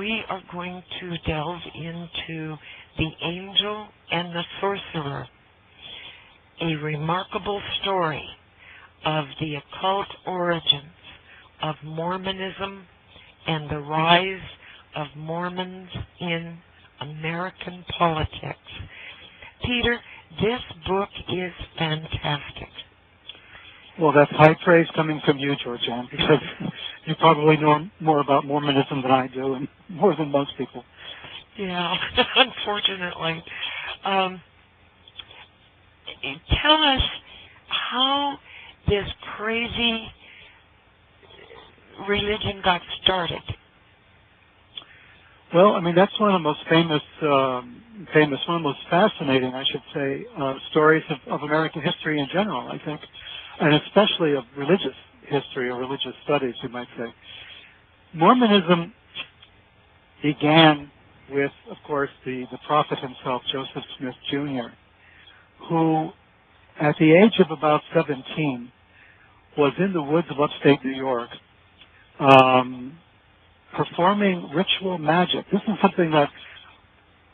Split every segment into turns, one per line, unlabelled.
we are going to delve into The Angel and the Sorcerer, a remarkable story of the occult origins of Mormonism and the rise of Mormons in American politics. Peter, this book is fantastic.
Well, that's high praise coming from you, Georgianne, because you probably know more about Mormonism than I do, and more than most people.
Yeah, unfortunately. Tell us how this crazy religion got started.
Well, I mean, that's one of the most famous, one of the most fascinating, I should say, stories of American history in general, I think, and especially of religious history or religious studies, you might say. Mormonism began with, of course, the prophet himself, Joseph Smith Jr., who, at the age of about 17, was in the woods of upstate New York, performing ritual magic. This is something that,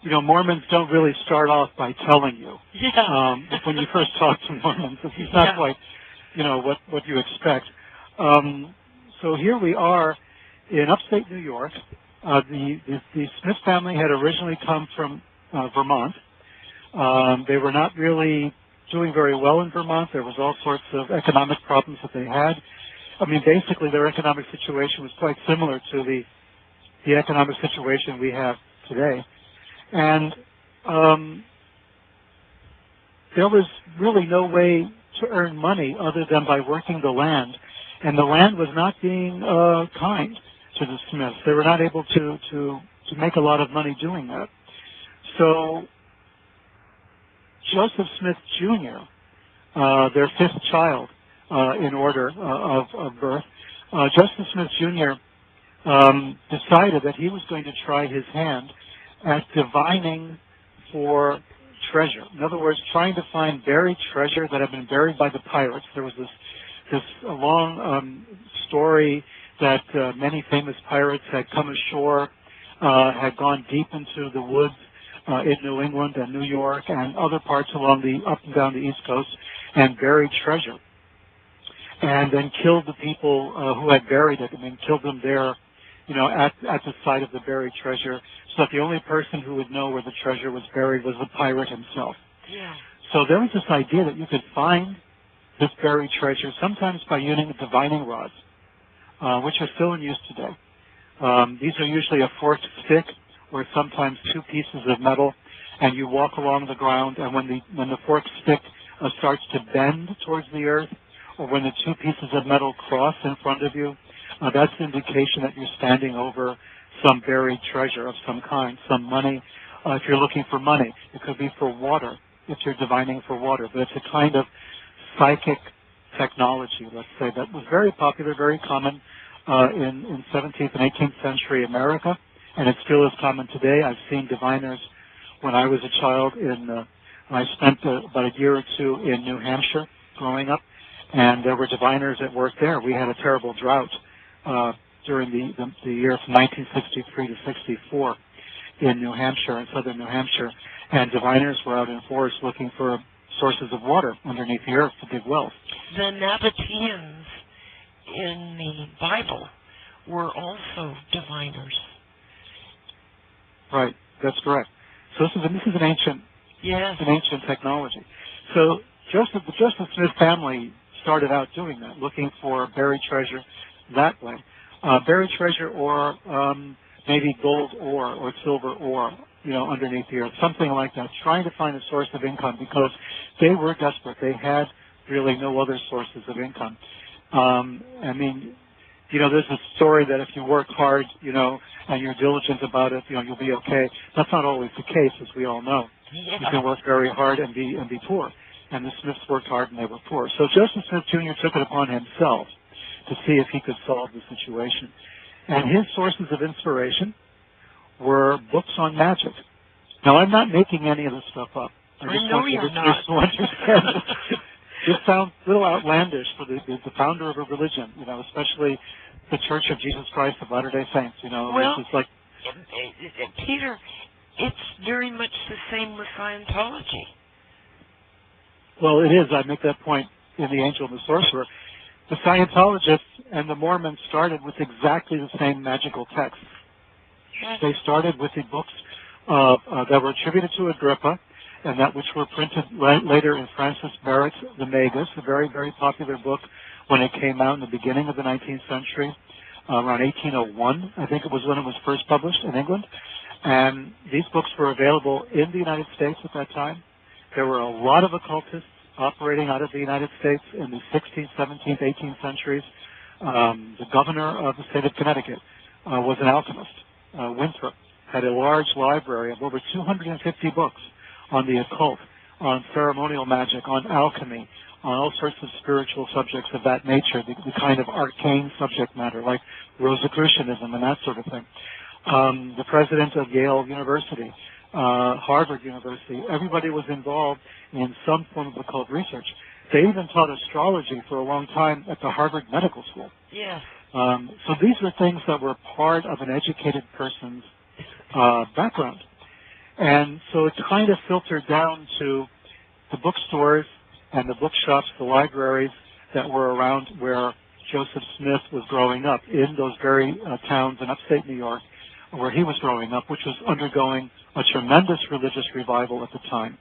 Mormons don't really start off by telling you.
Yeah.
When you first talk to Mormons, this is not quite, what you expect. So here we are in upstate New York. The Smith family had originally come from Vermont. They were not really doing very well in Vermont. There was all sorts of economic problems that they had. I mean, basically, their economic situation was quite similar to the economic situation we have today. And there was really no way to earn money other than by working the land. And the land was not being kind to the Smiths. They were not able to make a lot of money doing that. So Joseph Smith Jr., their fifth child in order of birth, Joseph Smith Jr. Decided that he was going to try his hand at divining for treasure. In other words, trying to find buried treasure that had been buried by the pirates. There was this long story that many famous pirates had come ashore, had gone deep into the woods in New England and New York and other parts along up and down the East Coast and buried treasure, and then killed the people who had buried it, and then killed them there, at the site of the buried treasure, so that the only person who would know where the treasure was buried was the pirate himself.
Yeah.
So there was this idea that you could find this buried treasure sometimes by using divining rods, which are still in use today. These are usually a forked stick or sometimes two pieces of metal, and you walk along the ground, and when the forked stick starts to bend towards the earth, or when the two pieces of metal cross in front of you, that's an indication that you're standing over some buried treasure of some kind, some money. If you're looking for money, it could be for water, if you're divining for water. But it's a kind of psychic technology, let's say, that was very popular, very common in 17th and 18th century America, and it still is common today. I've seen diviners when I was a child. I spent about a year or two in New Hampshire growing up, and there were diviners at work there. We had a terrible drought during the year from 1963 to 64 in New Hampshire, in southern New Hampshire, and diviners were out in forests looking for sources of water underneath the earth to dig wells.
The Nabateans in the Bible were also diviners.
Right, that's correct. So this is an ancient technology. So the Joseph Smith family started out doing that, looking for buried treasure that way. Buried treasure or maybe gold ore or silver ore, underneath the earth, something like that, trying to find a source of income because they were desperate. They had really no other sources of income. There's a story that if you work hard, and you're diligent about it, you'll be okay. That's not always the case, as we all know.
Yeah.
You can work very hard and be poor. And the Smiths worked hard and they were poor. So Joseph Smith Jr. took it upon himself to see if he could solve the situation. And his sources of inspiration were books on magic. Now, I'm not making any of this stuff up.
I know you're not.
Just to understand. This sounds a little outlandish for the founder of a religion, especially the Church of Jesus Christ of Latter-day Saints.
Well,
it's like
Peter, it's very much the same with Scientology.
Well, it is. I make that point in The Angel and the Sorcerer. The Scientologists and the Mormons started with exactly the same magical texts.
Yes.
They started with the books that were attributed to Agrippa, and that which were printed later in Francis Barrett's The Magus, a very, very popular book when it came out in the beginning of the 19th century, around 1801, I think it was when it was first published in England. And these books were available in the United States at that time. There were a lot of occultists operating out of the United States in the 16th, 17th, 18th centuries. The governor of the state of Connecticut was an alchemist. Winthrop had a large library of over 250 books on the occult, on ceremonial magic, on alchemy, on all sorts of spiritual subjects of that nature, the kind of arcane subject matter like Rosicrucianism and that sort of thing. The president of Yale University, Harvard University, everybody was involved in some form of occult research. They even taught astrology for a long time at the Harvard Medical School.
Yes.
So these were things that were part of an educated person's background. And so it kind of filtered down to the bookstores and the bookshops, the libraries that were around where Joseph Smith was growing up, in those very towns in upstate New York where he was growing up, which was undergoing a tremendous religious revival at the time.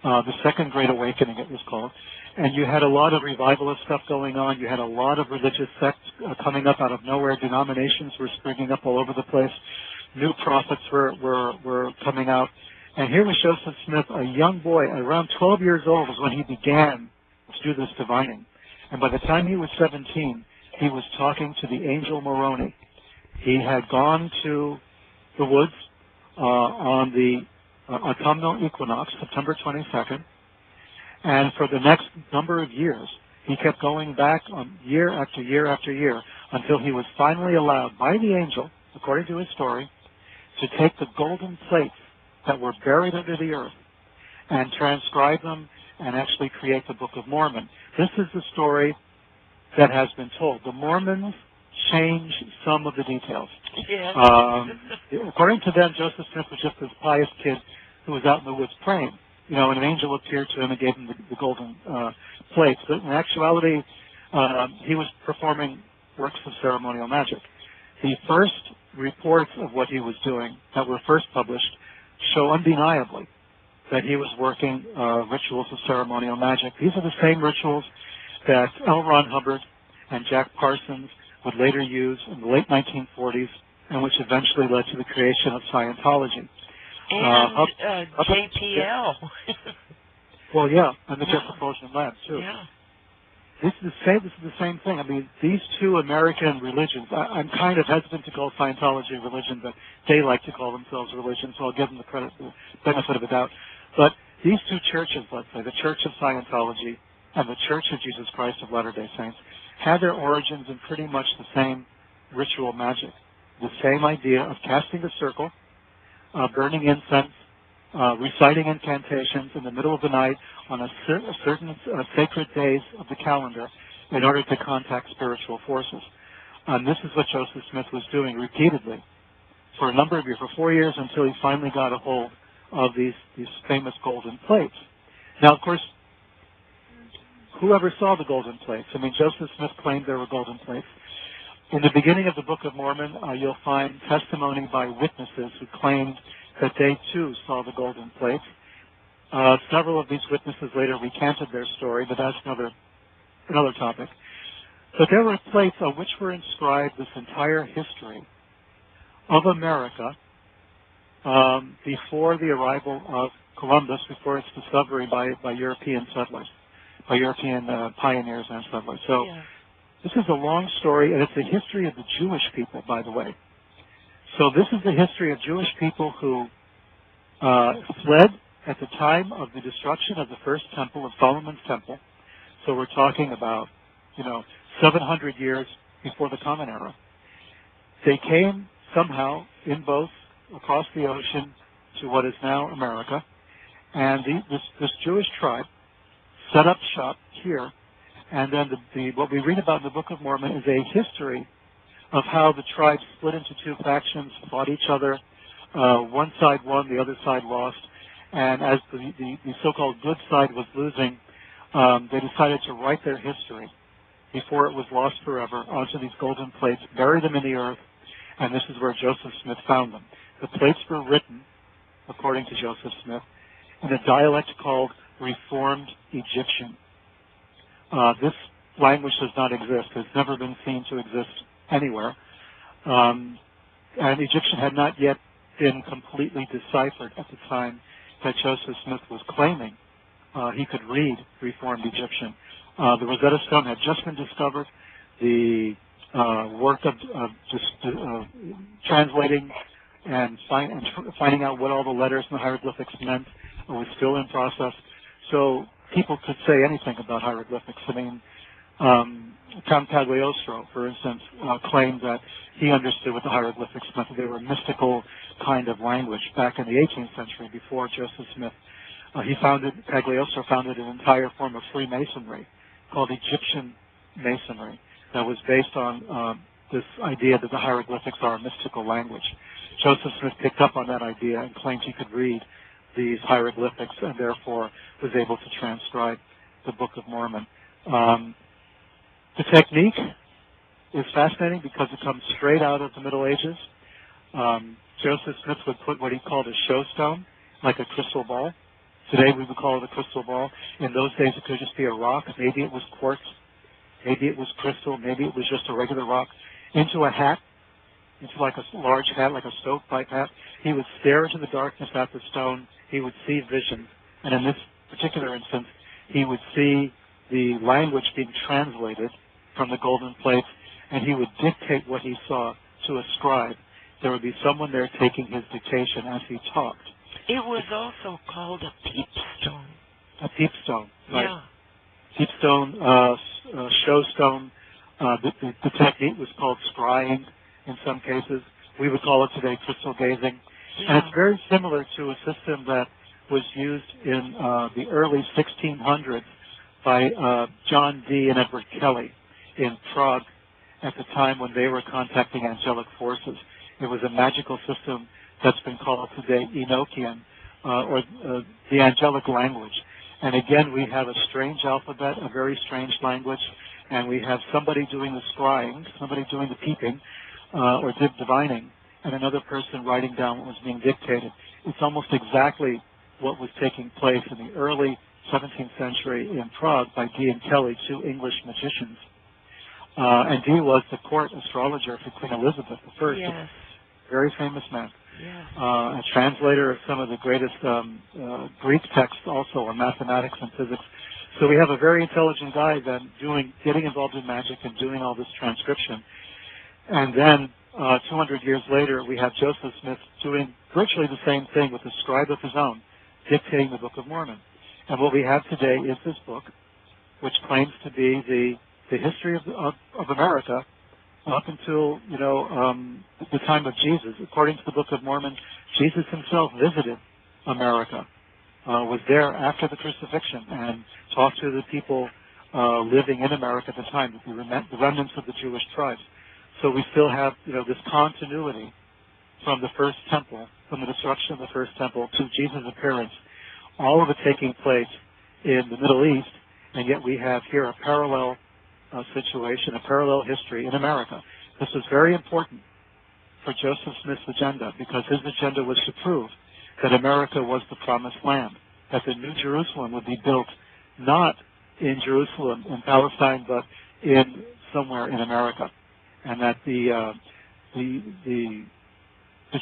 The Second Great Awakening, it was called. And you had a lot of revivalist stuff going on. You had a lot of religious sects coming up out of nowhere. Denominations were springing up all over the place. New prophets were coming out. And here was Joseph Smith, a young boy, around 12 years old was when he began to do this divining. And by the time he was 17, he was talking to the angel Moroni. He had gone to the woods on the autumnal equinox, September 22nd, and for the next number of years, he kept going back year after year after year until he was finally allowed by the angel, according to his story, to take the golden plates that were buried under the earth and transcribe them and actually create the Book of Mormon. This is the story that has been told. The Mormons change some of the details.
Yes.
According to them, Joseph Smith was just this pious kid who was out in the woods praying, and an angel appeared to him and gave him the golden plates. But in actuality, he was performing works of ceremonial magic. The first reports of what he was doing that were first published show undeniably that he was working rituals of ceremonial magic. These are the same rituals that L. Ron Hubbard and Jack Parsons would later use in the late 1940s, and which eventually led to the creation of Scientology.
And JPL.
Well, yeah, and the Jet Propulsion Lab, too.
Yeah.
This is the same thing. I mean, these two American religions, I'm kind of hesitant to call Scientology a religion, but they like to call themselves religion, so I'll give them the benefit of the doubt. But these two churches, let's say, the Church of Scientology and the Church of Jesus Christ of Latter-day Saints, had their origins in pretty much the same ritual magic. The same idea of casting a circle, burning incense, reciting incantations in the middle of the night on certain sacred days of the calendar in order to contact spiritual forces. And this is what Joseph Smith was doing repeatedly for a number of years, for 4 years, until he finally got a hold of these famous golden plates. Now, of course, whoever saw the golden plates? I mean, Joseph Smith claimed there were golden plates. In the beginning of the Book of Mormon, you'll find testimony by witnesses who claimed that they too saw the golden plates. Several of these witnesses later recanted their story, but that's another topic. But there were plates on which were inscribed this entire history of America before the arrival of Columbus, before its discovery by European settlers, by European pioneers and settlers. So this is a long story, and it's the history of the Jewish people, by the way. So this is the history of Jewish people who fled at the time of the destruction of the first temple, of Solomon's temple. So we're talking about, 700 years before the Common Era. They came somehow in boats across the ocean to what is now America, and this Jewish tribe set up shop here, and then what we read about in the Book of Mormon is a history of how the tribes split into two factions, fought each other. One side won, the other side lost. And as the so-called good side was losing, they decided to write their history before it was lost forever onto these golden plates, bury them in the earth, and this is where Joseph Smith found them. The plates were written, according to Joseph Smith, in a dialect called Reformed Egyptian. This language does not exist. It's never been seen to exist anywhere. And Egyptian had not yet been completely deciphered at the time that Joseph Smith was claiming he could read Reformed Egyptian. The Rosetta Stone had just been discovered. The work of translating and finding out what all the letters and the hieroglyphics meant was still in process. So people could say anything about hieroglyphics. I mean, Count Cagliostro, for instance, claimed that he understood what the hieroglyphics meant. They were a mystical kind of language back in the 18th century before Joseph Smith. Cagliostro founded an entire form of Freemasonry called Egyptian Masonry that was based on this idea that the hieroglyphics are a mystical language. Joseph Smith picked up on that idea and claimed he could read these hieroglyphics and therefore was able to transcribe the Book of Mormon. The technique is fascinating because it comes straight out of the Middle Ages. Joseph Smith would put what he called a show stone, like a crystal ball. Today we would call it a crystal ball. In those days it could just be a rock. Maybe it was quartz. Maybe it was crystal. Maybe it was just a regular rock. Into a hat, into like a large hat, like a stovepipe hat. He would stare into the darkness at the stone. He would see visions. And in this particular instance, he would see the language being translated from the golden plates, and he would dictate what he saw to a scribe. There would be someone there taking his dictation as he talked.
It was also called a peepstone.
A peepstone, right.
Yeah.
Peepstone, showstone. The technique was called scrying in some cases. We would call it today crystal gazing.
Yeah.
And it's very similar to a system that was used in the early 1600s by John Dee and Edward Kelly in Prague at the time when they were contacting angelic forces. It was a magical system that's been called today Enochian, or the angelic language. And again, we have a strange alphabet, a very strange language, and we have somebody doing the scrying, somebody doing the peeping, or divining, and another person writing down what was being dictated. It's almost exactly what was taking place in the early 17th century in Prague by Dee and Kelly, two English magicians. And Dee was the court astrologer for Queen Elizabeth I.
Yes.
Very famous man.
Yes.
A translator of some of the greatest Greek texts also, or mathematics and physics. So we have a very intelligent guy then getting involved in magic and doing all this transcription. And then 200 years later, we have Joseph Smith doing virtually the same thing with a scribe of his own, dictating the Book of Mormon. And what we have today is this book, which claims to be the history of America up until, the time of Jesus. According to the Book of Mormon, Jesus himself visited America, was there after the crucifixion and talked to the people living in America at the time, the remnants of the Jewish tribes. So we still have, this continuity from the first temple, from the destruction of the first temple to Jesus' appearance, all of it taking place in the Middle East, and yet we have here a parallel situation, a parallel history in America. This was very important for Joseph Smith's agenda because his agenda was to prove that America was the promised land, that the New Jerusalem would be built not in Jerusalem, in Palestine, but in somewhere in America, and that the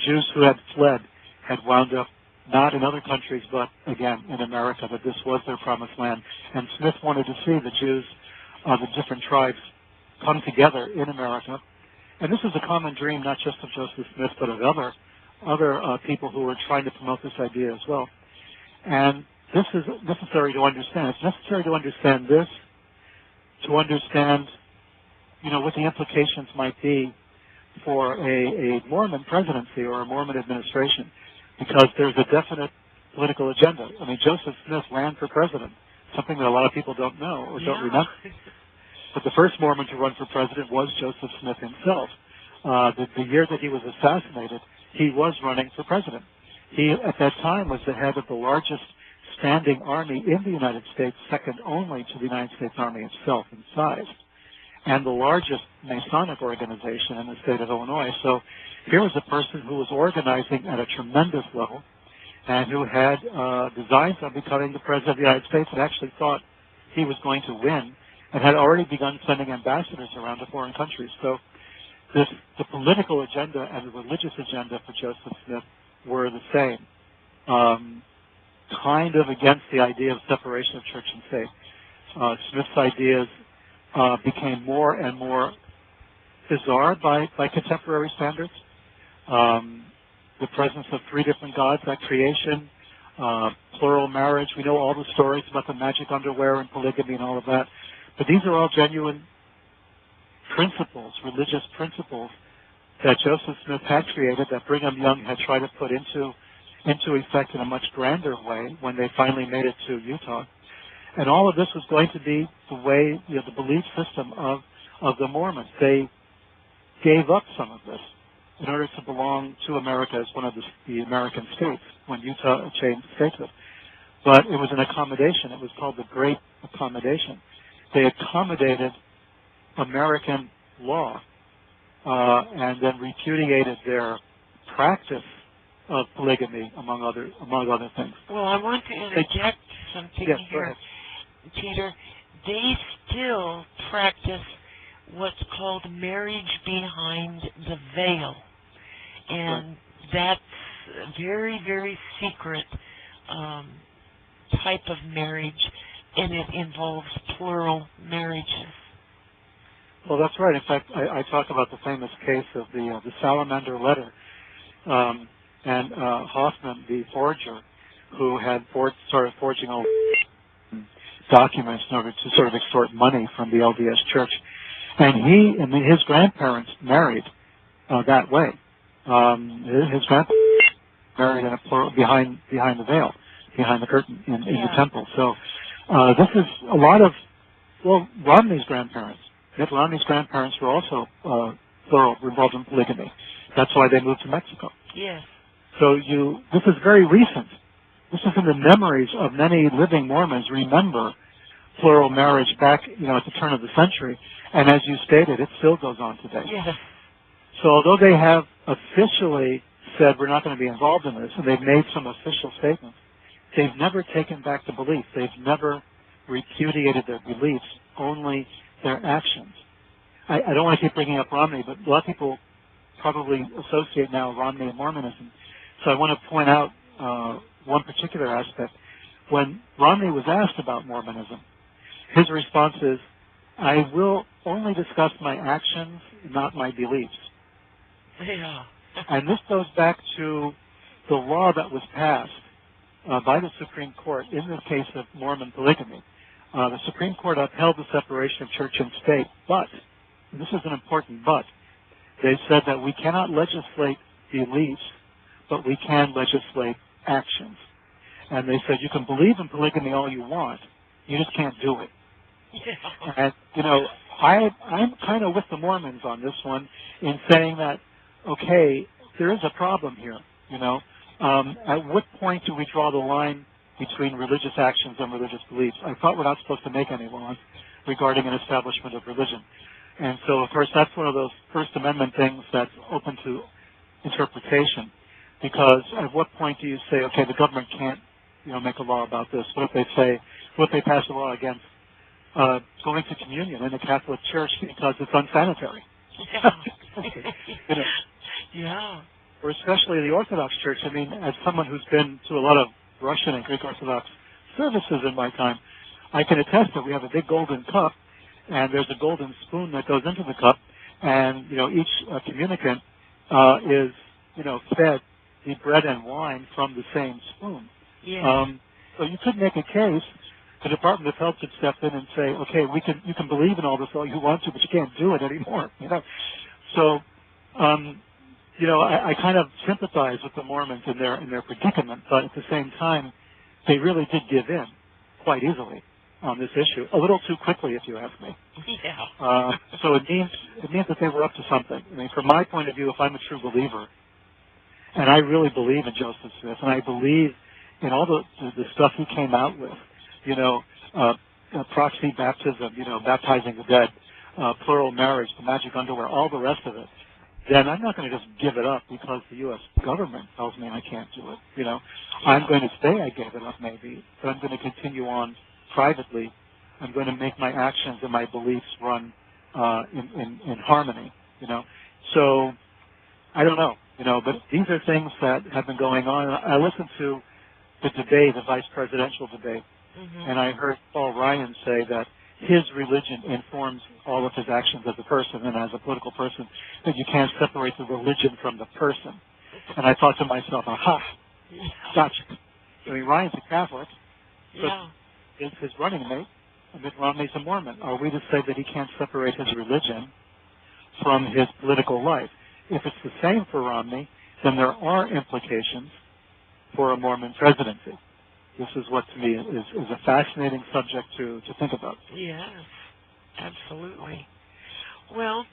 Jews who had fled had wound up not in other countries, but again in America, that this was their promised land. And Smith wanted to see the Jews of the different tribes come together in America. And this is a common dream, not just of Joseph Smith, but of other people who were trying to promote this idea as well. And this is necessary to understand. It's necessary to understand this, to understand, what the implications might be for a Mormon presidency or a Mormon administration, because there's a definite political agenda. I mean, Joseph Smith ran for president, something that a lot of people don't know or don't remember. But the first Mormon to run for president was Joseph Smith himself. the year that he was assassinated, he was running for president. He, at that time, was the head of the largest standing army in the United States, second only to the United States Army itself in size, and the largest Masonic organization in the state of Illinois. So here was a person who was organizing at a tremendous level and who had designs on becoming the president of the United States and actually thought he was going to win and had already begun sending ambassadors around to foreign countries. So the political agenda and the religious agenda for Joseph Smith were the same, kind of against the idea of separation of church and state. Smith's ideas became more and more bizarre by contemporary standards. The presence of three different gods at creation, plural marriage. We know all the stories about the magic underwear and polygamy and all of that. But these are all genuine principles, religious principles that Joseph Smith had created, that Brigham Young had tried to put into effect in a much grander way when they finally made it to Utah. And all of this was going to be the way, the belief system of the Mormons. They gave up some of this in order to belong to America as one of the American states when Utah changed statehood. But it was an accommodation. It was called the Great Accommodation. They accommodated American law and then repudiated their practice of polygamy, among other things.
Well, I want to interject something
yes,
here, Peter. They still practice what's called marriage behind the veil, and that's a very, very secret type of marriage, and it involves plural marriages.
Well, that's right. In fact, I talk about the famous case of the Salamander letter, and Hoffman, the forger, who had started forging all documents in order to sort of extort money from the LDS Church, and his grandparents married that way. His grandparents married in a plural behind the veil, behind the curtain in the temple. So this is a lot of Romney's grandparents. Mitt Romney's grandparents were also plural, involved in polygamy. That's why they moved to Mexico.
Yes.
So this is very recent. This is in the memories of many living Mormons. Remember plural marriage back, at the turn of the century, and as you stated, it still goes on today.
Yes.
So although they have officially said we're not going to be involved in this, and they've made some official statements, they've never taken back the belief. They've never repudiated their beliefs, only their actions. I don't want to keep bringing up Romney, but a lot of people probably associate now Romney and Mormonism. So I want to point out one particular aspect. When Romney was asked about Mormonism, his response is, I will only discuss my actions, not my beliefs.
Yeah.
And this goes back to the law that was passed by the Supreme Court in the case of Mormon polygamy. The Supreme Court upheld the separation of church and state, but, and this is an important but, they said that we cannot legislate beliefs, but we can legislate actions. And they said you can believe in polygamy all you want, you just can't do it.
Yeah.
And, I'm kind of with the Mormons on this one in saying that, okay, there is a problem here, At what point do we draw the line between religious actions and religious beliefs? I thought we're not supposed to make any laws regarding an establishment of religion. And so, of course, that's one of those First Amendment things that's open to interpretation. Because at what point do you say, okay, the government can't, make a law about this? What if they pass a law against going to communion in the Catholic Church because it's unsanitary?
Yeah. Yeah.
Or especially the Orthodox Church. I mean, as someone who's been to a lot of Russian and Greek Orthodox services in my time, I can attest that we have a big golden cup, and there's a golden spoon that goes into the cup, and each communicant is fed the bread and wine from the same spoon.
Yeah.
So you could make a case. The Department of Health could step in and say, okay, you can believe in all this all you want to, but you can't do it anymore. So, I kind of sympathize with the Mormons in their predicament, but at the same time, they really did give in quite easily. on this issue, a little too quickly, if you ask me.
Yeah.
So it means that they were up to something. I mean, from my point of view, if I'm a true believer, and I really believe in Joseph Smith, and I believe in all the stuff he came out with, you know, proxy baptism, you know, baptizing the dead, plural marriage, the magic underwear, all the rest of it, then I'm not going to just give it up because the U.S. government tells me I can't do it. You know, I'm going to say I gave it up maybe, but I'm going to continue on privately. I'm going to make my actions and my beliefs run in harmony. You know, so I don't know. You know, but these are things that have been going on. I listened to the debate, the vice presidential debate, and I heard Paul Ryan say that his religion informs all of his actions as a person and as a political person, that you can't separate the religion from the person. And I thought to myself, aha, gotcha. I mean, Ryan's a Catholic, but his running mate, Mitt Romney's a Mormon. Are we to say that he can't separate his religion from his political life? If it's the same for Romney, then there are implications for a Mormon presidency. This is what, to me, is a fascinating subject to think about.
Yes, absolutely. Well,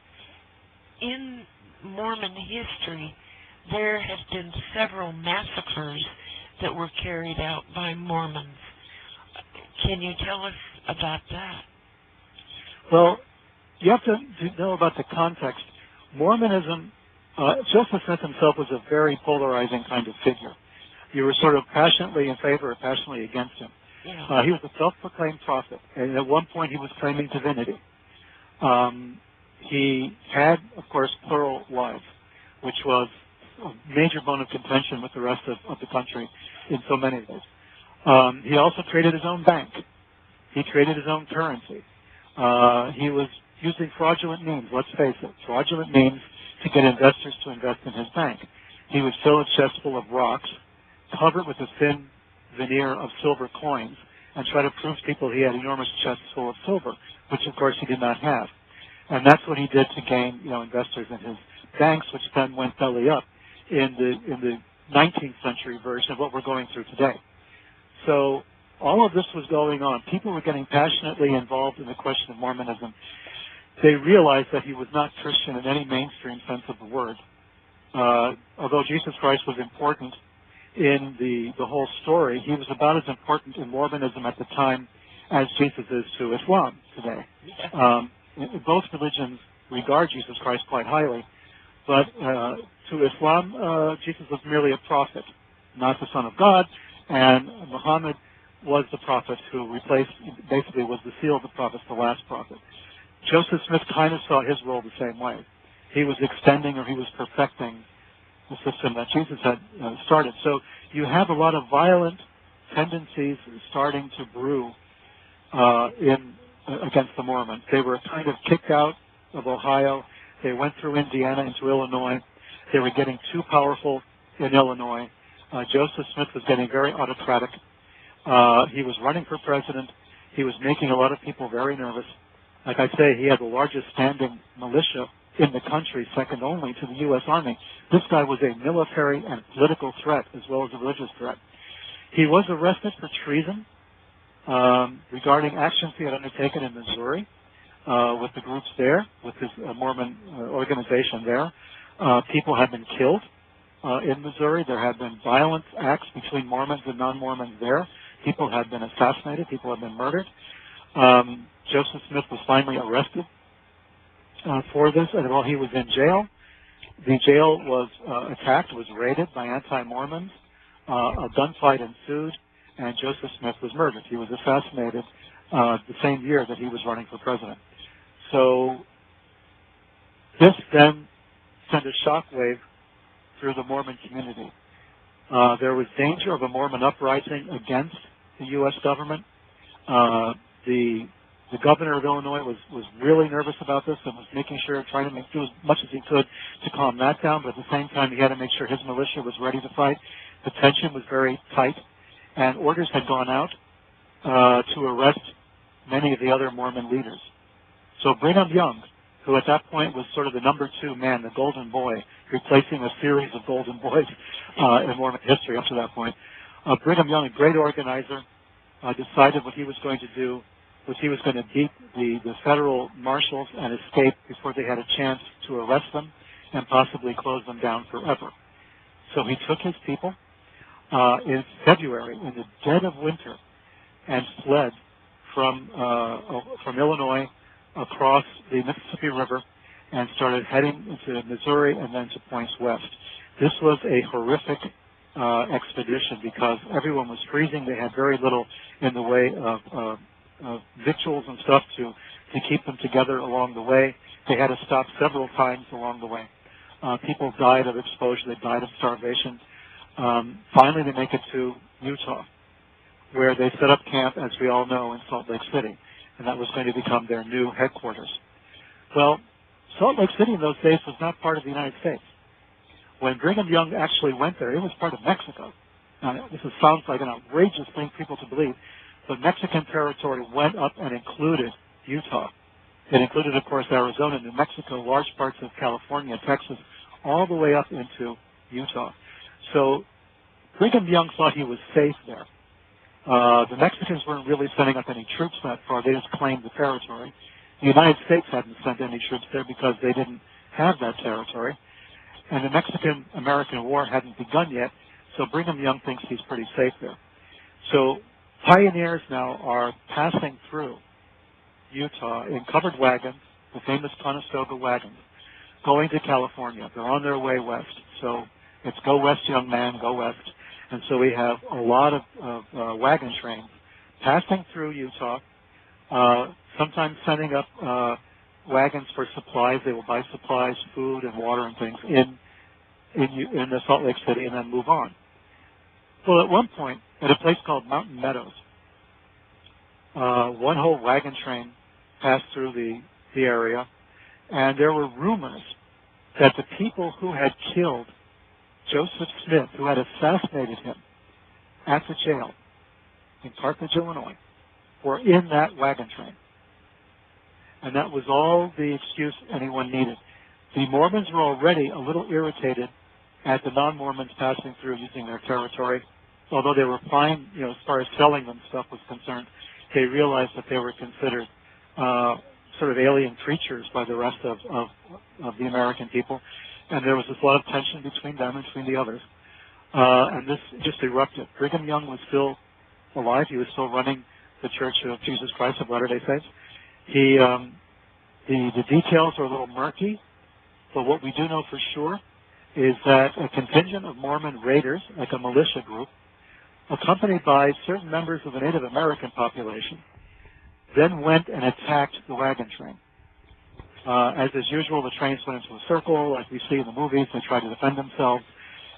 in Mormon history, there have been several massacres that were carried out by Mormons. Can you tell us about that?
Well, you have to know about the context. Mormonism, Joseph Smith himself was a very polarizing kind of figure. You were sort of passionately in favor or passionately against him.
Yeah.
He was a self-proclaimed prophet, and at one point he was claiming divinity. He had, of course, plural wives, which was a major bone of contention with the rest of the country in so many ways. He also created his own bank. He created his own currency. He was using fraudulent means, let's face it, fraudulent means to get investors to invest in his bank. He would fill a chest full of rocks, cover it with a thin veneer of silver coins, and try to prove to people he had enormous chests full of silver, which of course he did not have. And that's what he did to gain, you know, investors in his banks, which then went belly up in the 19th century version of what we're going through today. So all of this was going on. People were getting passionately involved in the question of Mormonism. They realized that he was not Christian in any mainstream sense of the word. Although Jesus Christ was important in the whole story, he was about as important in Mormonism at the time as Jesus is to Islam today. Both religions regard Jesus Christ quite highly, but to Islam, Jesus was merely a prophet, not the Son of God, and Muhammad was the prophet who replaced, basically was the seal of the prophets, the last prophet. Joseph Smith kind of saw his role the same way. He was extending, or he was perfecting the system that Jesus had started. So you have a lot of violent tendencies starting to brew against the Mormons. They were kind of kicked out of Ohio. They went through Indiana into Illinois. They were getting too powerful in Illinois. Joseph Smith was getting very autocratic. He was running for president. He was making a lot of people very nervous. Like I say, he had the largest standing militia in the country, second only to the U.S. Army. This guy was a military and political threat as well as a religious threat. He was arrested for treason regarding actions he had undertaken in Missouri with the groups there, with his Mormon organization there. People have been killed in Missouri. There have been violent acts between Mormons and non-Mormons there. People have been assassinated. People have been murdered. Joseph Smith was finally arrested for this, and while he was in jail, the jail was attacked, was raided by anti-Mormons. A gunfight ensued, and Joseph Smith was murdered. He was assassinated the same year that he was running for president. So this then sent a shockwave through the Mormon community. There was danger of a Mormon uprising against the U.S. government. The governor of Illinois was really nervous about this and was making sure, trying to do as much as he could to calm that down, but at the same time he had to make sure his militia was ready to fight. The tension was very tight, and orders had gone out to arrest many of the other Mormon leaders. So Brigham Young, who at that point was sort of the number 2 man, the golden boy, replacing a series of golden boys in Mormon history up to that point, Brigham Young, a great organizer, decided what he was going to do was he was going to beat the federal marshals and escape before they had a chance to arrest them and possibly close them down forever. So he took his people in February, in the dead of winter, and fled from Illinois across the Mississippi River and started heading into Missouri and then to points west. This was a horrific expedition because everyone was freezing. They had very little in the way of victuals and stuff to keep them together along the way. They had to stop several times along the way. People died of exposure. They died of starvation. Finally, they make it to Utah, where they set up camp, as we all know, in Salt Lake City, and that was going to become their new headquarters. Well, Salt Lake City in those days was not part of the United States. When Brigham Young actually went there, it was part of Mexico. Now, this sounds like an outrageous thing for people to believe, but Mexican territory went up and included Utah. It included, of course, Arizona, New Mexico, large parts of California, Texas, all the way up into Utah. So Brigham Young thought he was safe there. The Mexicans weren't really sending up any troops that far. They just claimed the territory. The United States hadn't sent any troops there because they didn't have that territory. And the Mexican-American War hadn't begun yet, so Brigham Young thinks he's pretty safe there. So pioneers now are passing through Utah in covered wagons, the famous Conestoga wagons, going to California. They're on their way west. So it's go west, young man, go west. And so we have a lot of wagon trains passing through Utah, sometimes sending up wagons for supplies. They will buy supplies, food and water and things in the Salt Lake City and then move on. Well, at one point, at a place called Mountain Meadows, one whole wagon train passed through the area, and there were rumors that the people who had killed Joseph Smith, who had assassinated him at the jail in Carthage, Illinois, were in that wagon train. And that was all the excuse anyone needed. The Mormons were already a little irritated at the non-Mormons passing through using their territory. Although they were fine, as far as selling them stuff was concerned, they realized that they were considered sort of alien creatures by the rest of the American people. And there was this lot of tension between them and between the others. And this just erupted. Brigham Young was still alive. He was still running the Church of Jesus Christ of Latter-day Saints. The details are a little murky, but what we do know for sure is that a contingent of Mormon raiders, like a militia group, accompanied by certain members of the Native American population, then went and attacked the wagon train. As is usual, the trains went into a circle, like we see in the movies. They tried to defend themselves,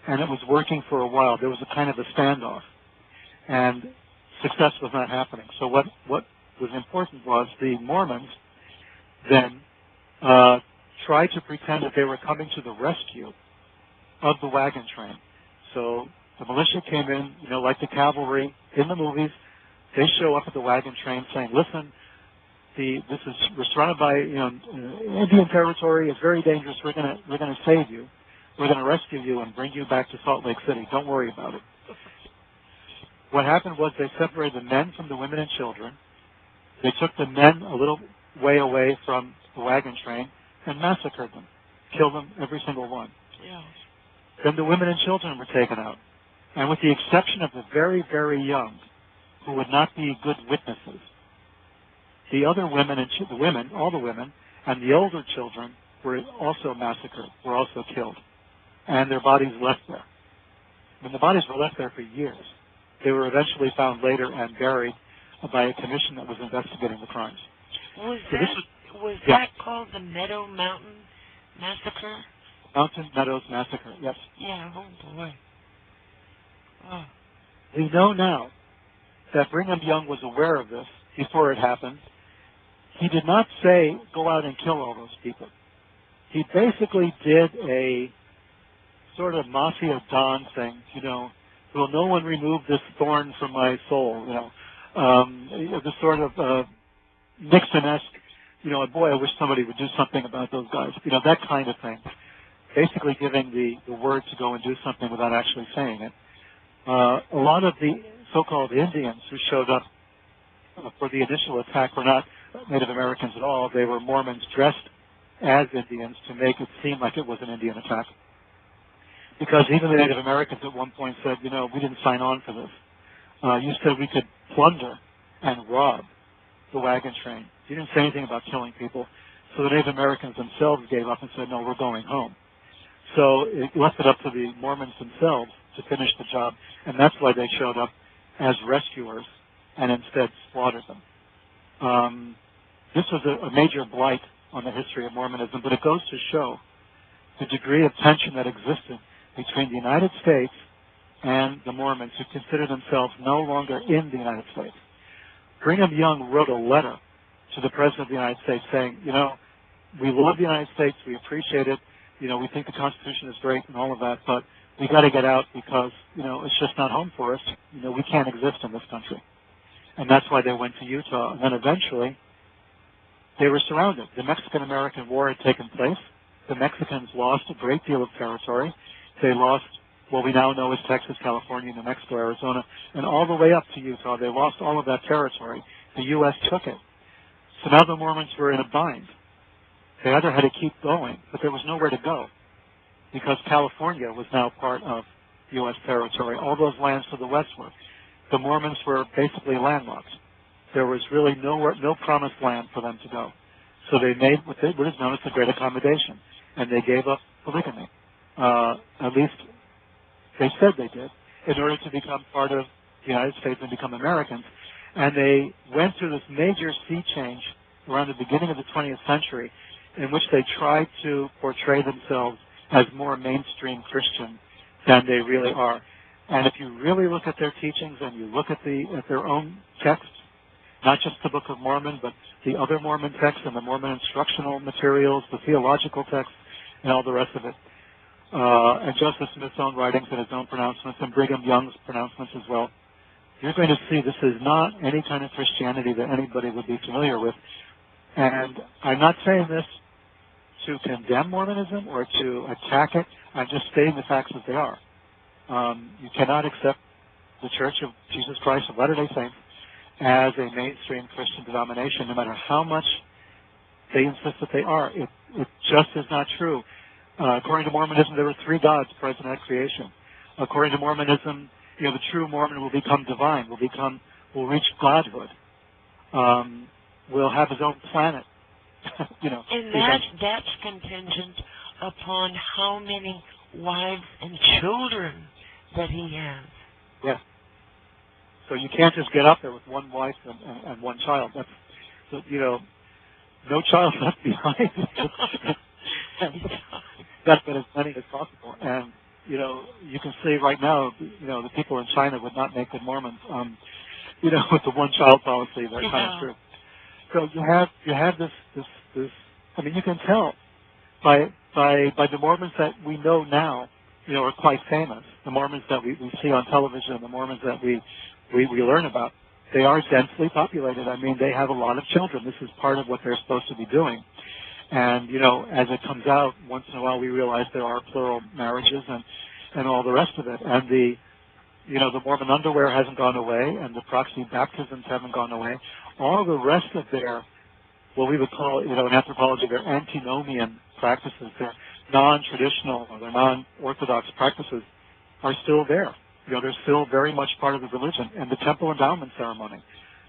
and it was working for a while. There was a kind of a standoff, and success was not happening. So what was important was the Mormons then tried to pretend that they were coming to the rescue of the wagon train. So the militia came in, like the cavalry in the movies. They show up at the wagon train saying, "Listen, we're surrounded by Indian territory. It's very dangerous. We're gonna save you. We're gonna rescue you and bring you back to Salt Lake City. Don't worry about it." What happened was they separated the men from the women and children. They took the men a little way away from the wagon train and massacred them, killed them, every single one.
Yeah.
Then the women and children were taken out. And with the exception of the very, very young, who would not be good witnesses, the other women all the women, and the older children were also massacred, were also killed. And their bodies left there. And the bodies were left there for years. They were eventually found later and buried by a commission that was investigating the crimes.
Was that called the Meadow Mountain Massacre?
Mountain Meadows Massacre, yes.
Yeah, oh boy. Oh.
We know now that Brigham Young was aware of this before it happened. He did not say, go out and kill all those people. He basically did a sort of Mafia Don thing, will no one remove this thorn from my soul, the sort of Nixon-esque, boy, I wish somebody would do something about those guys, that kind of thing. Basically giving the word to go and do something without actually saying it. A lot of the so-called Indians who showed up for the initial attack were not Native Americans at all. They were Mormons dressed as Indians to make it seem like it was an Indian attack. Because even the Native Americans at one point said, you know, we didn't sign on for this. You said we could plunder and rob the wagon train. You didn't say anything about killing people. So the Native Americans themselves gave up and said, no, we're going home. So it left it up to the Mormons themselves to finish the job, and that's why they showed up as rescuers and instead slaughtered them. This was a major blight on the history of Mormonism, but it goes to show the degree of tension that existed between the United States and the Mormons, who consider themselves no longer in the United States. Brigham Young wrote a letter to the President of the United States saying, you know, we love the United States, we appreciate it, you know, we think the Constitution is great and all of that, but we got to get out because, you know, it's just not home for us. You know, we can't exist in this country. And that's why they went to Utah. And then eventually, they were surrounded. The Mexican-American War had taken place. The Mexicans lost a great deal of territory. They lost what we now know as Texas, California, New Mexico, Arizona, and all the way up to Utah. They lost all of that territory. The U.S. took it. So now the Mormons were in a bind. They either had to keep going, but there was nowhere to go because California was now part of U.S. territory. All those lands to the westward. The Mormons were basically landlocked. There was really no promised land for them to go. So they made what is known as the Great Accommodation, and they gave up polygamy. At least they said they did, in order to become part of the United States and become Americans. And they went through this major sea change around the beginning of the 20th century in which they tried to portray themselves as more mainstream Christian than they really are. And if you really look at their teachings and you look at their own texts, not just the Book of Mormon, but the other Mormon texts and the Mormon instructional materials, the theological texts, and all the rest of it, and Joseph Smith's own writings and his own pronouncements, and Brigham Young's pronouncements as well, you're going to see this is not any kind of Christianity that anybody would be familiar with. And I'm not saying this to condemn Mormonism or to attack it. I'm just stating the facts as they are. You cannot accept the Church of Jesus Christ of Latter-day Saints as a mainstream Christian denomination, no matter how much they insist that they are. It just is not true. According to Mormonism, there were three gods present at creation. According to Mormonism, you know, the true Mormon will become divine, will reach godhood, will have his own planet. You know,
and that's contingent upon how many wives and children that he has.
Yeah. So you can't just get up there with one wife and one child. That's, you know, no child left behind. Got to get as many as possible. And, you know, you can see right now, you know, the people in China would not make good Mormons, you know, with the one-child policy. That's kind of true. So you have this. I mean, you can tell by the Mormons that we know now, you know, are quite famous. The Mormons that we see on television, the Mormons that we learn about, they are densely populated. I mean, they have a lot of children. This is part of what they're supposed to be doing. And, you know, as it comes out, once in a while we realize there are plural marriages and all the rest of it. And the Mormon underwear hasn't gone away, and the proxy baptisms haven't gone away. All the rest of their, what we would call, you know, in anthropology, their antinomian practices, their non-traditional or their non-orthodox practices are still there. You know, they're still very much part of the religion. And the temple endowment ceremony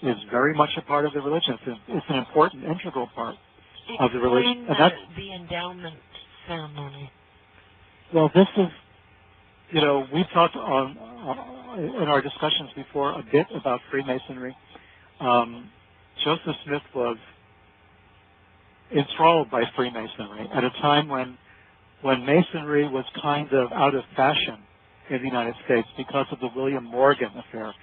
is very much a part of the religion. It's an important, integral part of the religion.
And that's the endowment ceremony.
Well, this is, you know, we've talked in our discussions before a bit about Freemasonry. Joseph Smith was enthralled by Freemasonry at a time when Masonry was kind of out of fashion in the United States because of the William Morgan affair.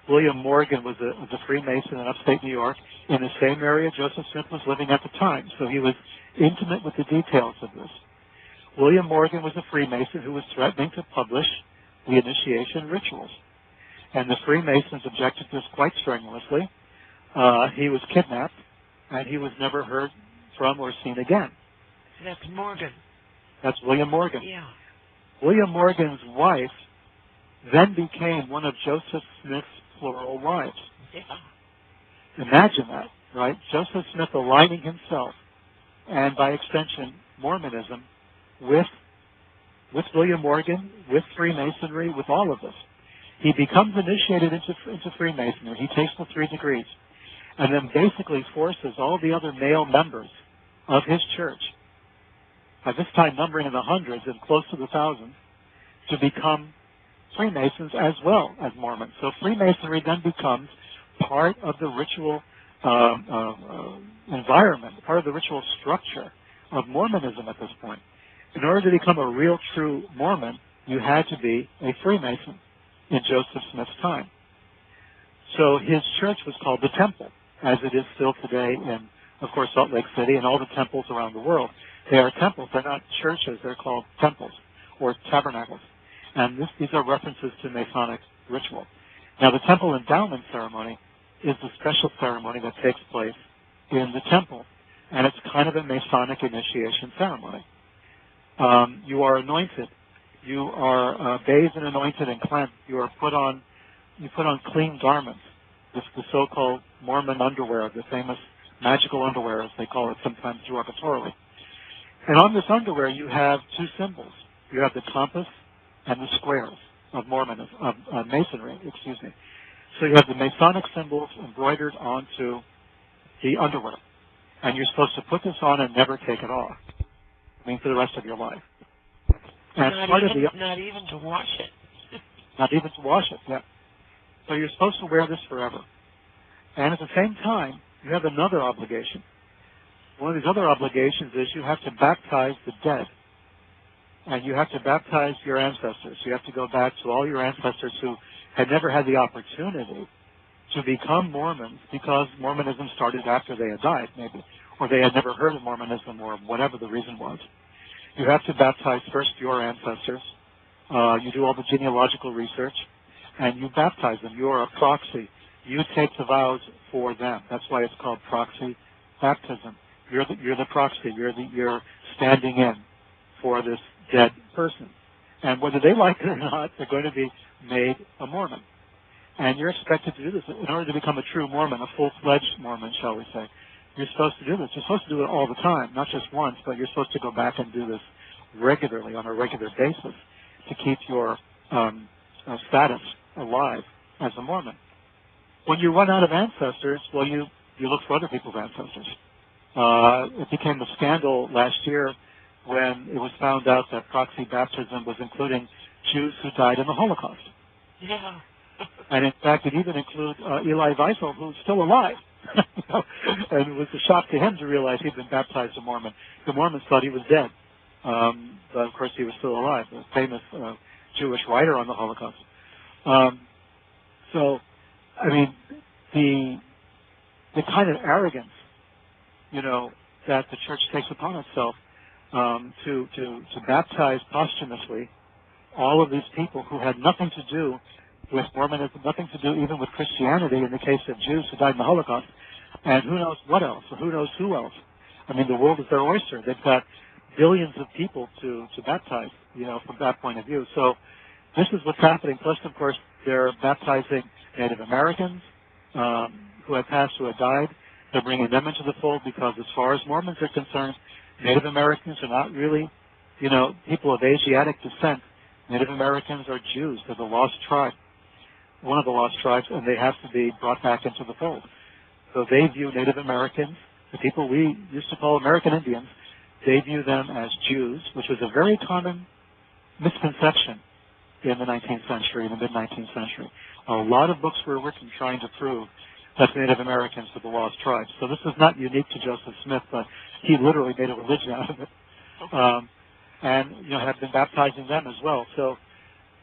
William Morgan was a Freemason in upstate New York in the same area Joseph Smith was living at the time, so he was intimate with the details of this. William Morgan was a Freemason who was threatening to publish the initiation rituals, and the Freemasons objected to this quite strenuously. He was kidnapped, and he was never heard from or seen again.
That's Morgan.
That's William Morgan.
Yeah.
William Morgan's wife then became one of Joseph Smith's plural wives.
Yeah.
Imagine that, right? Joseph Smith aligning himself, and by extension, Mormonism, with William Morgan, with Freemasonry, with all of this. He becomes initiated into Freemasonry. He takes the 3 degrees, and then basically forces all the other male members of his church, by this time numbering in the hundreds and close to the thousands, to become Freemasons as well as Mormons. So Freemasonry then becomes part of the ritual environment, part of the ritual structure of Mormonism at this point. In order to become a real, true Mormon, you had to be a Freemason in Joseph Smith's time. So his church was called the Temple, as it is still today in, of course, Salt Lake City and all the temples around the world. They are temples. They're not churches. They're called temples or tabernacles. And these are references to Masonic ritual. Now, the temple endowment ceremony is the special ceremony that takes place in the temple, and it's kind of a Masonic initiation ceremony. You are anointed. You are bathed and anointed and cleansed. You put on clean garments, the so-called Mormon underwear, the famous magical underwear, as they call it sometimes derogatorily. And on this underwear, you have 2 symbols. You have the compass and the squares of Mormonism, of Masonry, excuse me. So you have the Masonic symbols embroidered onto the underwear. And you're supposed to put this on and never take it off. I mean, for the rest of your life. And
not even to wash it.
Not even to wash it, yeah. So you're supposed to wear this forever. And at the same time, you have another obligation. One of these other obligations is you have to baptize the dead. And you have to baptize your ancestors. You have to go back to all your ancestors who had never had the opportunity to become Mormons because Mormonism started after they had died, maybe, or they had never heard of Mormonism, or whatever the reason was. You have to baptize first your ancestors. You do all the genealogical research, and you baptize them. You are a proxy. You take the vows for them. That's why it's called proxy baptism. You're the proxy. You're standing in for this dead person. And whether they like it or not, they're going to be made a Mormon. And you're expected to do this in order to become a true Mormon, a full-fledged Mormon, shall we say. You're supposed to do this. You're supposed to do it all the time, not just once, but you're supposed to go back and do this regularly, on a regular basis, to keep your status alive as a Mormon. When you run out of ancestors, well, you look for other people's ancestors. It became a scandal last year when it was found out that proxy baptism was including Jews who died in the Holocaust.
Yeah.
And in fact, it even includes Eli Wiesel, who's still alive. And it was a shock to him to realize he'd been baptized a Mormon. The Mormons thought he was dead. But of course, he was still alive, a famous Jewish writer on the Holocaust. So, I mean, the kind of arrogance, that the church takes upon itself to baptize posthumously all of these people who had nothing to do with Mormonism, nothing to do even with Christianity in the case of Jews who died in the Holocaust, and who knows what else, or who knows who else. I mean, the world is their oyster. They've got billions of people to baptize, from that point of view. So this is what's happening. Plus, of course, they're baptizing Native Americans who had passed, who had died. They're bringing them into the fold because as far as Mormons are concerned, Native Americans are not really, people of Asiatic descent. Native Americans are Jews. They're the lost tribe, one of the lost tribes, and they have to be brought back into the fold. So they view Native Americans, the people we used to call American Indians, they view them as Jews, which was a very common misconception in the 19th century, in the mid-19th century. A lot of books were written trying to prove that Native Americans were the lost tribes. So this is not unique to Joseph Smith, but he literally made a religion out of it. And have been baptizing them as well. So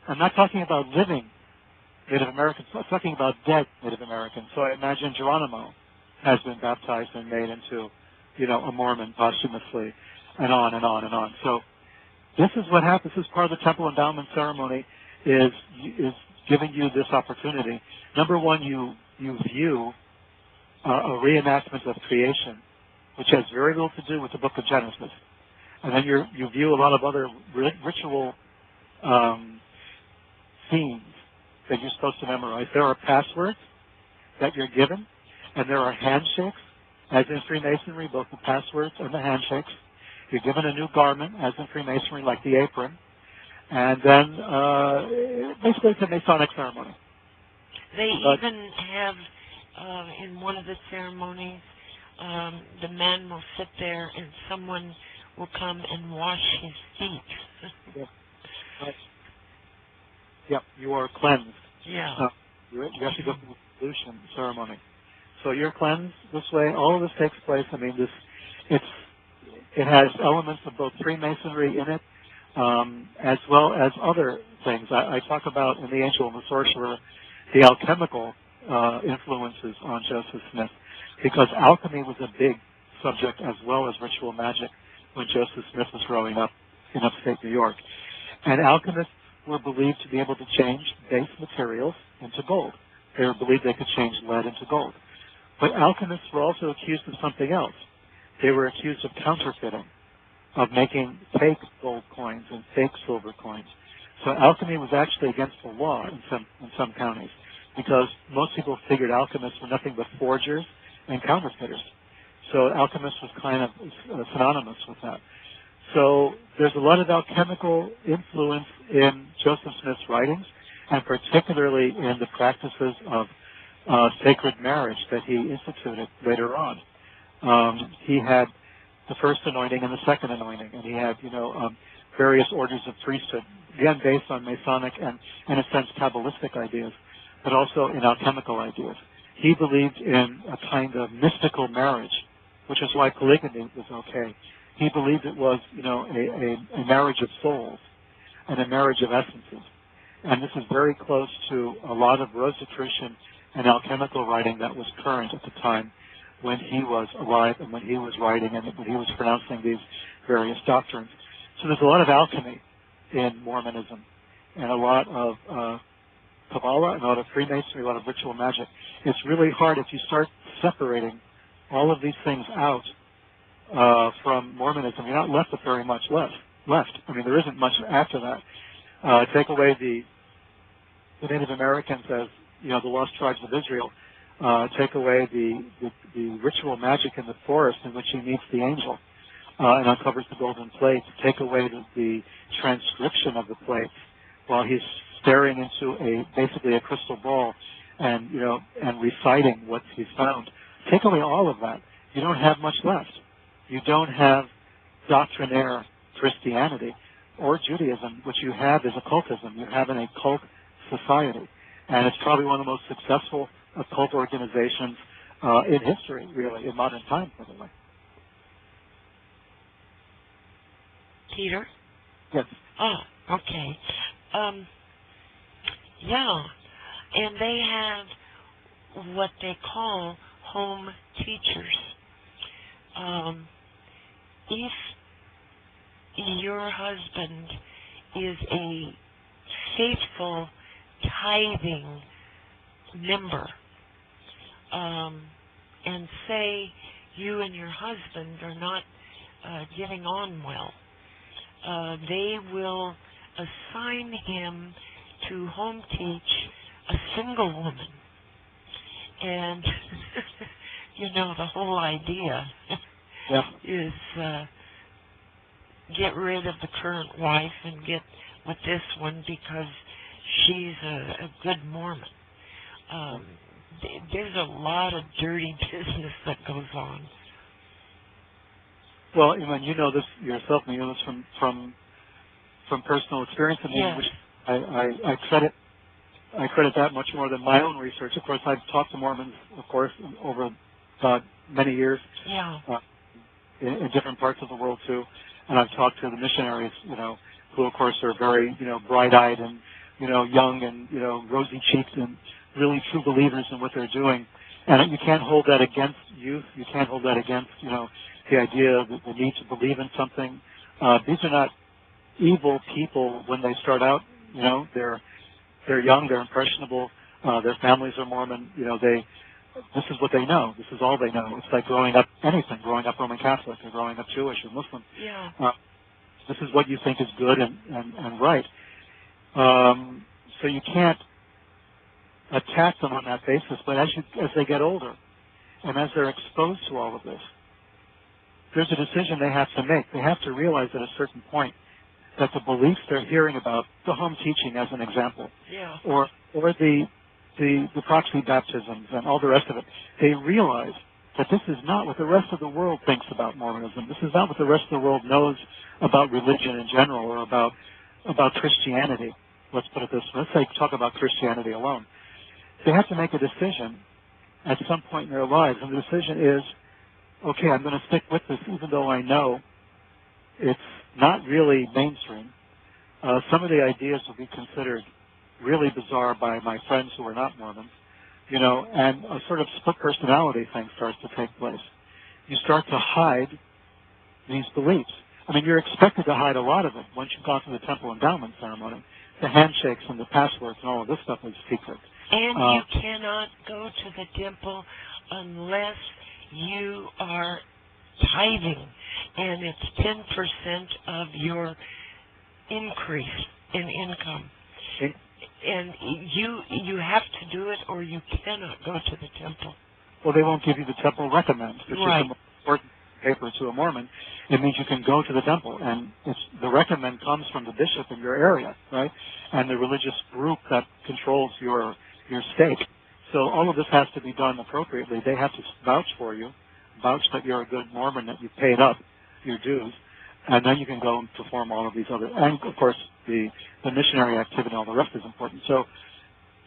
I'm not talking about living Native Americans. I'm talking about dead Native Americans. So I imagine Geronimo has been baptized and made into, a Mormon posthumously, and on and on and on. So this is what happens. This is part of the temple endowment ceremony, is giving you this opportunity. Number one, you view a reenactment of creation, which has very little to do with the book of Genesis. And then you view a lot of other ritual themes that you're supposed to memorize. There are passwords that you're given, And there are handshakes, as in Freemasonry, both the passwords and the handshakes. You're given a new garment, as in Freemasonry, like the apron. And then basically it's a Masonic ceremony.
They even have, in one of the ceremonies, the man will sit there and someone will come and wash his feet.
Yeah. Right. Yep, you are cleansed.
Yeah.
You have to go through the pollution ceremony. So you're cleansed this way. All of this takes place. I mean, it has elements of both Freemasonry in it, as well as other things. I talk about in The Angel and the Sorcerer the alchemical influences on Joseph Smith, because alchemy was a big subject as well as ritual magic when Joseph Smith was growing up in upstate New York. And alchemists were believed to be able to change base materials into gold. They were believed they could change lead into gold. But alchemists were also accused of something else. They were accused of counterfeiting, of making fake gold coins and fake silver coins. So alchemy was actually against the law in some counties, because most people figured alchemists were nothing but forgers and counterfeiters. So alchemist was kind of synonymous with that. So there's a lot of alchemical influence in Joseph Smith's writings, and particularly in the practices of sacred marriage that he instituted later on. He had the first anointing and the second anointing, and he had, various orders of priesthood, again based on Masonic and, in a sense, Kabbalistic ideas, but also in alchemical ideas. He believed in a kind of mystical marriage, which is why polygamy was okay. He believed it was, a marriage of souls and a marriage of essences. And this is very close to a lot of Rosicrucian and alchemical writing that was current at the time when he was alive and when he was writing and when he was pronouncing these various doctrines. So there's a lot of alchemy in Mormonism and a lot of Kabbalah and a lot of Freemasonry, a lot of ritual magic. It's really hard if you start separating all of these things out from Mormonism. You're not left with very much left. I mean, there isn't much after that. Take away the Native Americans as, the lost tribes of Israel. Take away the ritual magic in the forest in which he meets the angel and uncovers the golden plate. Take away the transcription of the plate while he's staring into basically a crystal ball and reciting what he's found. Take away all of that. You don't have much left. You don't have doctrinaire Christianity or Judaism. What you have is occultism. You have an occult society. And it's probably one of the most successful occult organizations in history, really, in modern times, by the way.
Peter?
Yes.
Oh, okay. Yeah. And they have what they call home teachers. If your husband is a faithful tithing member, and say you and your husband are not getting on well, they will assign him to home teach a single woman. And, the whole idea is get rid of the current wife and get with this one because she's a good Mormon. There's a lot of dirty business that goes on.
Well, you know this yourself, and you know this from personal experience.
Yes.
I credit that much more than my own research. Of course, I've talked to Mormons, of course, over many years.
Yeah.
In different parts of the world too, and I've talked to the missionaries, who of course are very, bright-eyed and, young and, rosy-cheeked and really true believers in what they're doing. And you can't hold that against youth. You can't hold that against, the idea, the need to believe in something. These are not evil people when they start out. They're young, they're impressionable, their families are Mormon. This is what they know. This is all they know. It's like growing up Roman Catholic or growing up Jewish or Muslim.
Yeah.
This is what you think is good and right. So you can't attack them on that basis. But as they get older, And as they're exposed to all of this, there's a decision they have to make. They have to realize at a certain point that the beliefs they're hearing about, the home teaching as an example,
Yeah.
or the proxy baptisms and all the rest of it, they realize that this is not what the rest of the world thinks about Mormonism. This is not what the rest of the world knows about religion in general or about Christianity. Let's put it this way. Let's say talk about Christianity alone. They have to make a decision at some point in their lives, and the decision is, okay, I'm going to stick with this even though I know it's not really mainstream. Some of the ideas will be considered really bizarre by my friends who are not Mormons, and a sort of split personality thing starts to take place. You start to hide these beliefs. I mean, you're expected to hide a lot of it once you've gone through the temple endowment ceremony. The handshakes and the passwords and all of this stuff is secret.
And you cannot go to the temple unless you are tithing, and it's 10% of your increase in income.
Okay.
And you have to do it, or you cannot go to the temple.
Well, they won't give you the temple recommends, which
right.
is the most important paper to a Mormon. It means you can go to the temple, and the recommend comes from the bishop in your area, right, and the religious group that controls your state. So all of this has to be done appropriately. They have to vouch for you, vouch that you're a good Mormon, that you've paid up your dues, and then you can go and perform all of these other, and of course the missionary activity and all the rest is important. So,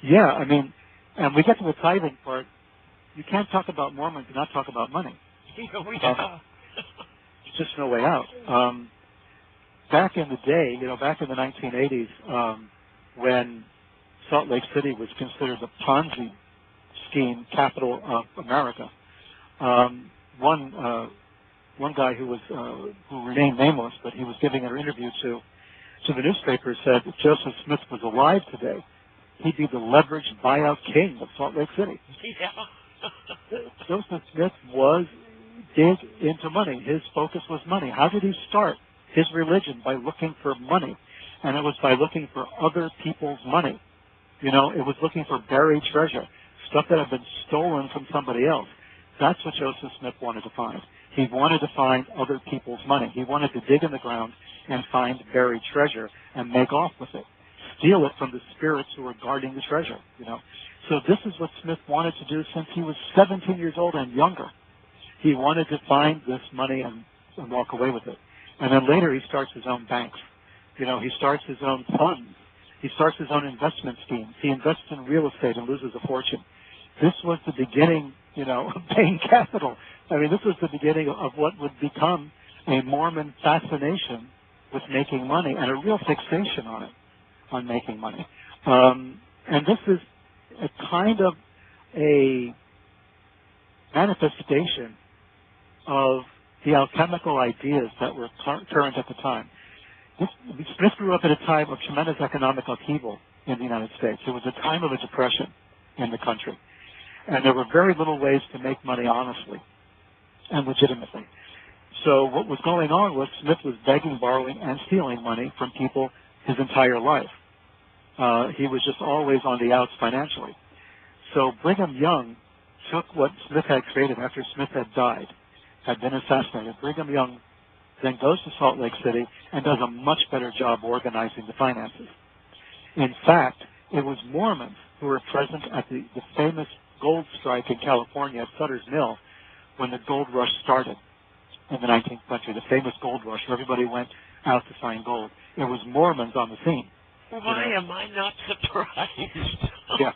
yeah, I mean, and we get to the tithing part. You can't talk about Mormons and not talk about money. There's just no way out. Back in the day, back in the 1980s, when Salt Lake City was considered the Ponzi scheme capital of America, one guy who remained nameless, but he was giving an interview to the newspaper, said if Joseph Smith was alive today, he'd be the leveraged buyout king of Salt Lake City.
Yeah.
Joseph Smith was big into money. His focus was money. How did he start his religion? By looking for money. And it was by looking for other people's money. It was looking for buried treasure, stuff that had been stolen from somebody else. That's what Joseph Smith wanted to find. He wanted to find other people's money. He wanted to dig in the ground and find buried treasure and make off with it, steal it from the spirits who were guarding the treasure, So this is what Smith wanted to do since he was 17 years old and younger. He wanted to find this money and walk away with it. And then later he starts his own banks. He starts his own funds. He starts his own investment schemes. He invests in real estate and loses a fortune. This was the beginning, of paying capital. I mean, this was the beginning of what would become a Mormon fascination with making money and a real fixation on making money. And this is a kind of a manifestation of the alchemical ideas that were current at the time. Smith grew up at a time of tremendous economic upheaval in the United States. It was a time of a depression in the country. And there were very little ways to make money honestly and legitimately. So what was going on was Smith was begging, borrowing, and stealing money from people his entire life. He was just always on the outs financially. So Brigham Young took what Smith had created after Smith had died, had been assassinated. Brigham Young then goes to Salt Lake City and does a much better job organizing the finances. In fact, it was Mormons who were present at the famous gold strike in California at Sutter's Mill when the gold rush started in the 19th century, the famous gold rush where everybody went out to find gold. It was Mormons on the scene.
Why am I not surprised?
Yeah.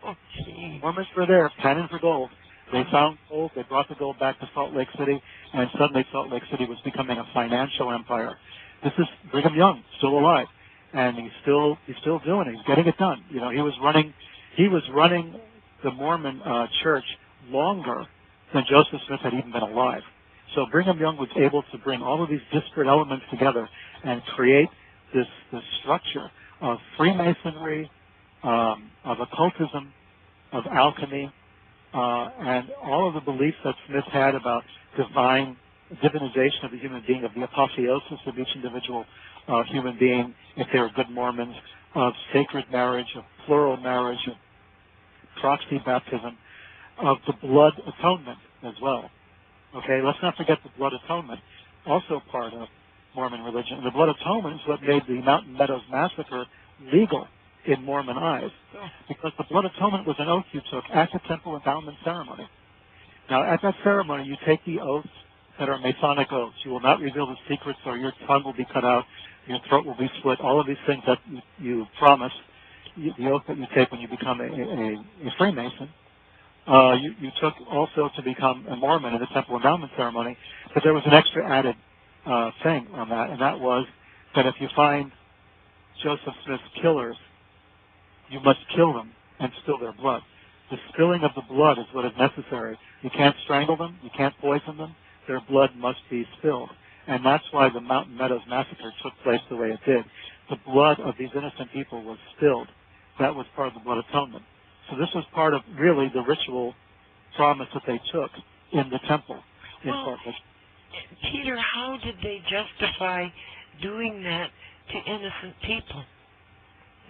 Oh, geez.
Mormons were there, panning for gold. They found gold, they brought the gold back to Salt Lake City, and suddenly Salt Lake City was becoming a financial empire. This is Brigham Young, still alive, and he's still doing it. He's getting it done. He was running the Mormon church longer than Joseph Smith had even been alive. So Brigham Young was able to bring all of these disparate elements together and create this structure of Freemasonry, of occultism, of alchemy, and all of the beliefs that Smith had about divinization of the human being, of the apotheosis of each individual human being, if they were good Mormons, of sacred marriage, of plural marriage, of proxy baptism. of the blood atonement as well. Okay, let's not forget the blood atonement, also part of Mormon religion. The blood atonement is what made the Mountain Meadows massacre legal in Mormon eyes, because the blood atonement was an oath you took at the temple endowment ceremony. Now, at that ceremony, you take the oaths that are Masonic oaths. You will not reveal the secrets, or your tongue will be cut out, your throat will be split, all of these things that you promise, the oath that you take when you become a Freemason. You took also to become a Mormon in the temple endowment ceremony, but there was an extra added thing on that, and that was that if you find Joseph Smith's killers, you must kill them and spill their blood. The spilling of the blood is what is necessary. You can't strangle them. You can't poison them. Their blood must be spilled. And that's why the Mountain Meadows massacre took place the way it did. The blood of these innocent people was spilled. That was part of the blood atonement. So this was part of really the ritual promise that they took in the temple in Fort Worth.
Peter, how did they justify doing that to innocent people?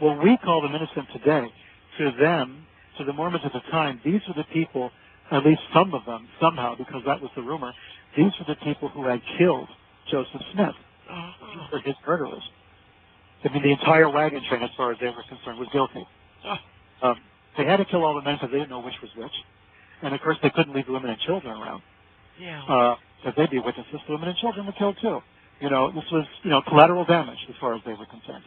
Well, we call them innocent today. To them, to the Mormons at the time, these were the people, at least some of them, somehow, because that was the rumor, these were the people who had killed Joseph Smith. These were his murderers. I mean, the entire wagon train, as far as they were concerned, was guilty. They had to kill all the men because they didn't know which was which. And, of course, they couldn't leave the women and children around. Because they'd be witnesses. The women and children were killed, too. This was, collateral damage as far as they were concerned.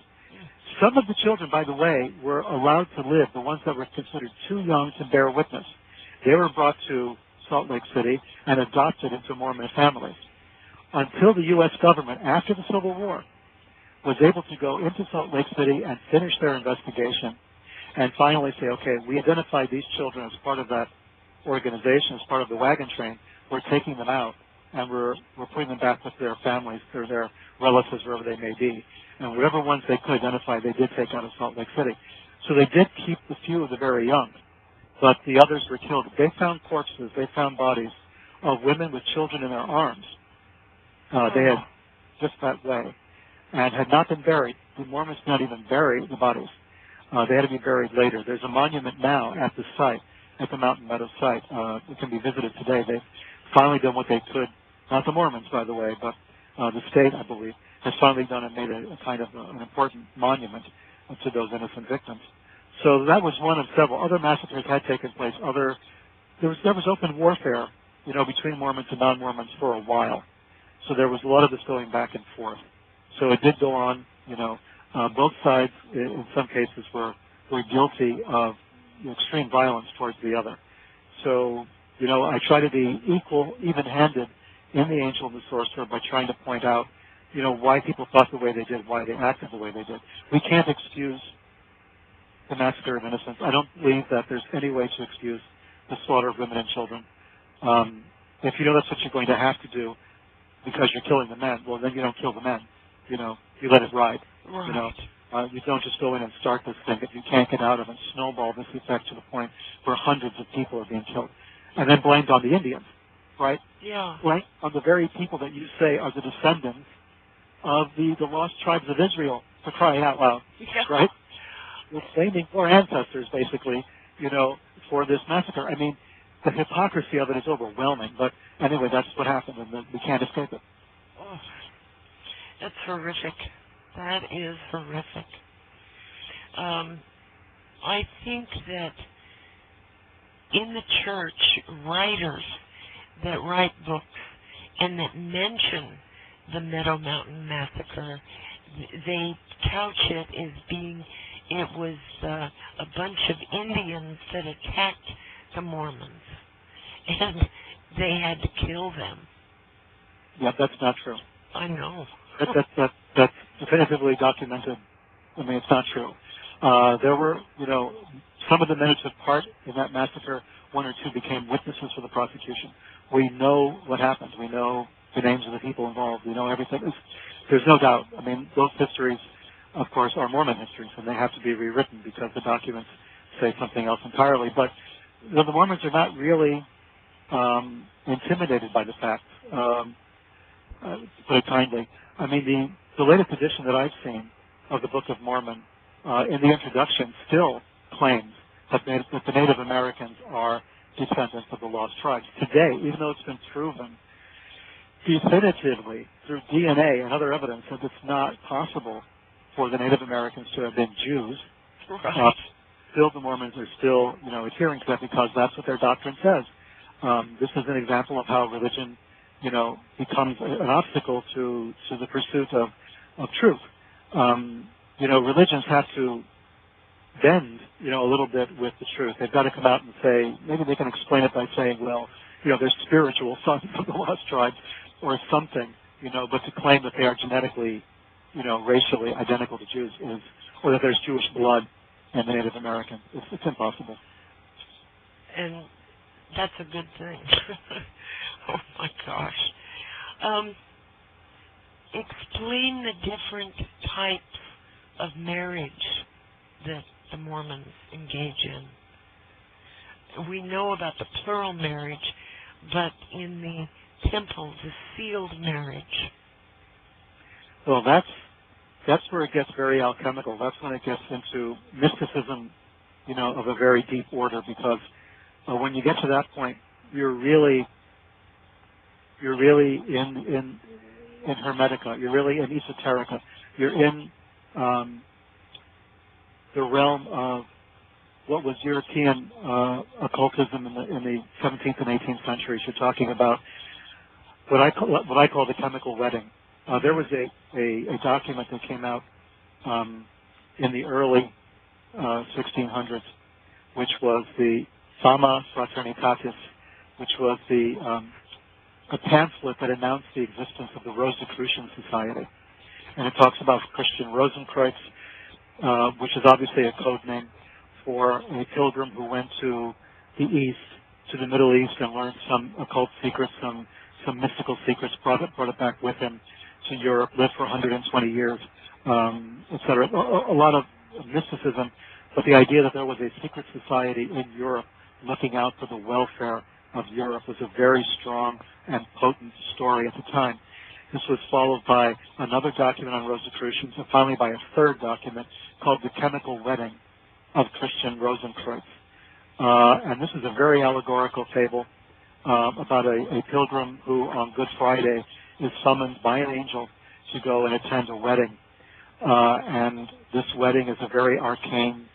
Some of the children, by the way, were allowed to live, the ones that were considered too young to bear witness. They were brought to Salt Lake City and adopted into Mormon families. Until the U.S. government, after the Civil War, was able to go into Salt Lake City and finish their investigation and finally say, okay, we identified these children as part of that organization, as part of the wagon train. We're taking them out, and we're putting them back with their families or their relatives, wherever they may be. And whatever ones they could identify, they did take out of Salt Lake City. So they did keep the few of the very young, but the others were killed. They found corpses, they found bodies of women with children in their arms. They had just that way, and had not been buried. The Mormons did not even bury the bodies. They had to be buried later. There's a monument now at the site, at the Mountain Meadows site. It can be visited today. They've finally done what they could, not the Mormons, by the way, but the state, I believe, has finally done and made a kind of an important monument to those innocent victims. So that was one of several. Other massacres had taken place. There was open warfare, between Mormons and non-Mormons for a while. So there was a lot of this going back and forth. So it did go on, both sides in some cases were guilty of extreme violence towards the other. So, I try to be even-handed in The Angel and the Sorcerer by trying to point out, why people thought the way they did, why they acted the way they did. We can't excuse the massacre of innocents. I don't believe that there's any way to excuse the slaughter of women and children. If you know that's what you're going to have to do because you're killing the men, well, then you don't kill the men. You let it ride.
Right.
You don't just go in and start this thing that you can't get out of and snowball this effect to the point where hundreds of people are being killed. And then blamed on the Indians, right?
Yeah.
Right? On the very people that you say are the descendants of the lost tribes of Israel, for crying out loud, right? We're blaming our ancestors, basically, for this massacre. I mean, the hypocrisy of it is overwhelming. But anyway, that's what happened, and we can't escape it.
Oh, that's horrific. That is horrific. I think that in the church, writers that write books and that mention the Meadow Mountain Massacre, they couch it as being, it was a bunch of Indians that attacked the Mormons, and they had to kill them.
Yeah, that's not true.
I know.
That's definitively documented. I mean, it's not true. There were, some of the men who took part in that massacre, one or two became witnesses for the prosecution. We know what happened. We know the names of the people involved. We know everything. There's no doubt. I mean, those histories, of course, are Mormon histories, and they have to be rewritten because the documents say something else entirely. But the Mormons are not really intimidated by the facts, to put it kindly. I mean, the latest edition that I've seen of the Book of Mormon, in the introduction, still claims that the Native Americans are descendants of the lost tribes. Today, even though it's been proven definitively through DNA and other evidence that it's not possible for the Native Americans to have been Jews,
Right.
still the Mormons are still, adhering to that because that's what their doctrine says. This is an example of how religion, becomes an obstacle to the pursuit of truth. Religions have to bend, a little bit with the truth. They've got to come out and say, maybe they can explain it by saying, well, they're spiritual sons of the lost tribes or something, but to claim that they are genetically, racially identical to Jews or that there's Jewish blood in the Native American. It's impossible.
And that's a good thing. Oh my gosh. Explain the different types of marriage that the Mormons engage in. We know about the plural marriage, but in the temple, the sealed marriage.
Well, that's where it gets very alchemical. That's when it gets into mysticism, of a very deep order, because when you get to that point, you're really in Hermetica. You're really in Esoterica. You're in the realm of what was European occultism in the 17th and 18th centuries. You're talking about what I call the chemical wedding. There was a document that came out in the early 1600s, which was the Fama Fraternitatis, which was a pamphlet that announced the existence of the Rosicrucian Society. And it talks about Christian Rosenkreuz, which is obviously a code name for a pilgrim who went to the East, to the Middle East, and learned some occult secrets, some mystical secrets, brought it back with him to Europe, lived for 120 years, etc. A lot of mysticism, but the idea that there was a secret society in Europe looking out for the welfare of Europe was a very strong and potent story at the time. This was followed by another document on Rosicrucians, and finally by a third document called The Chemical Wedding of Christian Rosenkreuz. And this is a very allegorical fable about a pilgrim who on Good Friday is summoned by an angel to go and attend a wedding. And this wedding is a very arcane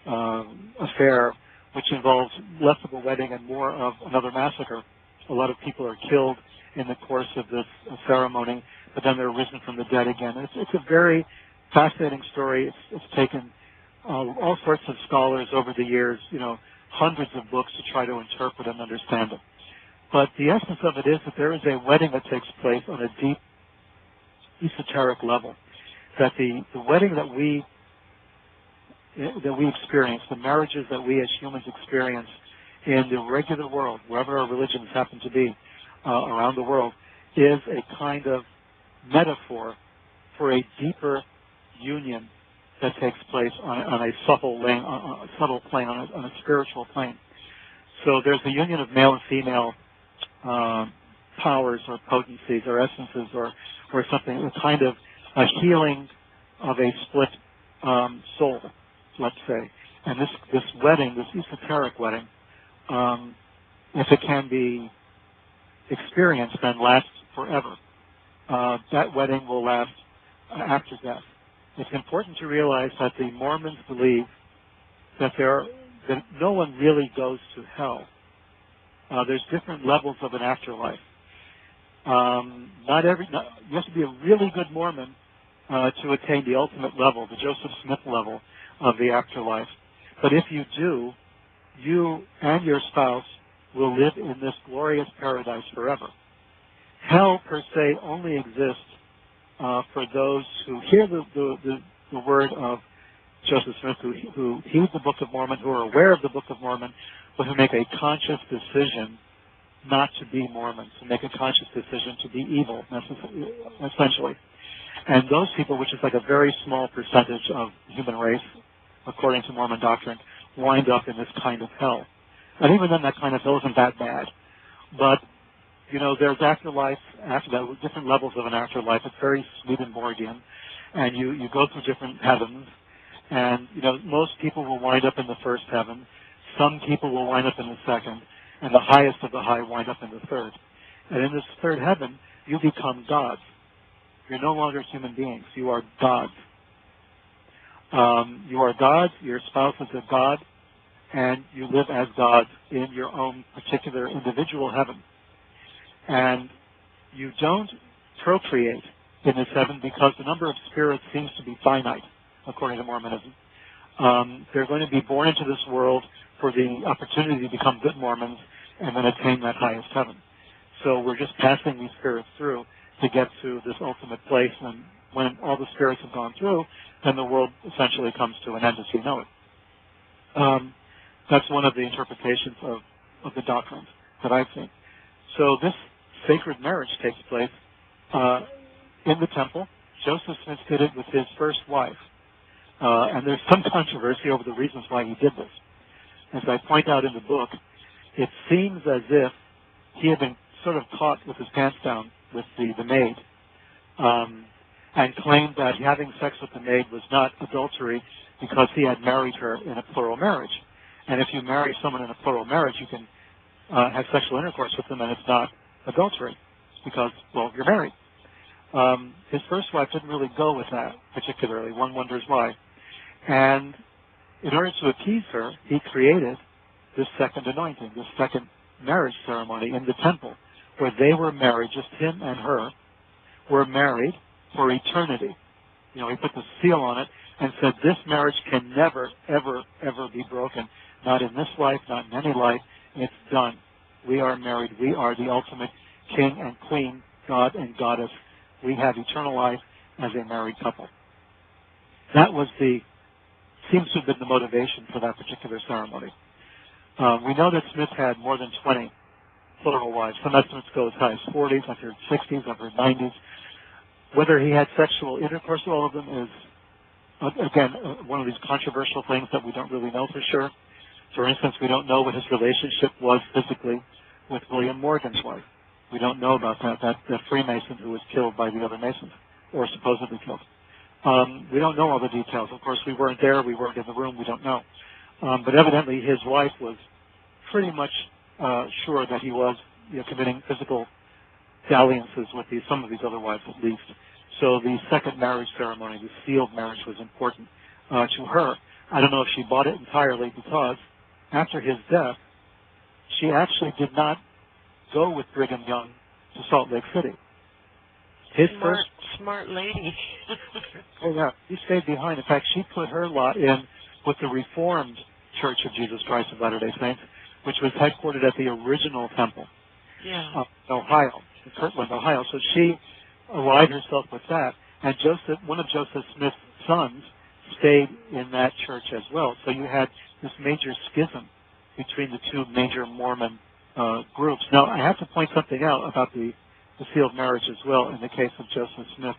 affair, which involves less of a wedding and more of another massacre. A lot of people are killed in the course of this ceremony, but then they're risen from the dead again. It's a very fascinating story. It's taken all sorts of scholars over the years, hundreds of books to try to interpret and understand it. But the essence of it is that there is a wedding that takes place on a deep esoteric level. That the wedding that we experience, the marriages that we as humans experience in the regular world, wherever our religions happen to be around the world, is a kind of metaphor for a deeper union that takes place on a subtle plane, on a spiritual plane. So there's the union of male and female powers or potencies or essences or something, a kind of a healing of a split soul, let's say. And this wedding, this esoteric wedding, if it can be experienced, then lasts forever. That wedding will last after death. It's important to realize that the Mormons believe that no one really goes to hell. There's different levels of an afterlife. You have to be a really good Mormon to attain the ultimate level, the Joseph Smith level of the afterlife. But if you do, you and your spouse will live in this glorious paradise forever. Hell, per se, only exists for those who hear the word of Joseph Smith, who heed the Book of Mormon, who are aware of the Book of Mormon, but who make a conscious decision not to be Mormons, who make a conscious decision to be evil, essentially. And those people, which is like a very small percentage of the human race, according to Mormon doctrine, wind up in this kind of hell. And even then, that kind of hell isn't that bad. But, there's afterlife after that, different levels of an afterlife. It's very Swedenborgian. And you go through different heavens. And, most people will wind up in the first heaven. some people will wind up in the second, and the highest of the high wind up in the third. And in this third heaven, you become gods. You're no longer human beings. You are gods. You are gods. Your spouse is a god, and you live as gods in your own particular individual heaven. And you don't procreate in this heaven because the number of spirits seems to be finite, according to Mormonism. They're going to be born into this world for the opportunity to become good Mormons and then attain that highest heaven. So we're just passing these spirits through to get to this ultimate place, and when all the spirits have gone through, then the world essentially comes to an end as you know it. That's one of the interpretations of the doctrines that I've seen. So this sacred marriage takes place in the temple. Joseph Smith did it with his first wife. And there's some controversy over the reasons why he did this. As I point out in the book, it seems as if he had been sort of caught with his pants down with the maid, and claimed that having sex with the maid was not adultery because he had married her in a plural marriage. And if you marry someone in a plural marriage, you can have sexual intercourse with them, and it's not adultery because, well, you're married. His first wife didn't really go with that particularly. One wonders why. And in order to appease her, he created this second anointing, this second marriage ceremony in the temple, where they were married, just him and her, were married for eternity. You know, he put the seal on it and said, this marriage can never, ever, ever be broken. Not in this life, not in any life. It's done. We are married. We are the ultimate king and queen, God and goddess. We have eternal life as a married couple. That seems to have been the motivation for that particular ceremony. We know that Smith had more than 20 plural wives. Some estimates go as high as 40s, I've heard 60s, I've heard 90s. Whether he had sexual intercourse with all of them is, again, one of these controversial things that we don't really know for sure. For instance, we don't know what his relationship was physically with William Morgan's wife. We don't know about that Freemason who was killed by the other Masons, or supposedly killed. We don't know all the details. Of course, we weren't there, we weren't in the room, we don't know. But evidently his wife was pretty much sure that he was committing physical dalliances with some of these other wives at least. So the second marriage ceremony, the sealed marriage, was important to her. I don't know if she bought it entirely because after his death, she actually did not go with Brigham Young to Salt Lake City. His
smart lady.
Oh yeah, he stayed behind. In fact, she put her lot in with the Reformed Church of Jesus Christ of Latter-day Saints, which was headquartered at the original temple, in Kirtland, Ohio. So she allied herself with that, and one of Joseph Smith's sons stayed in that church as well. So you had this major schism between the two major Mormon groups. Now, I have to point something out about the sealed marriage as well in the case of Joseph Smith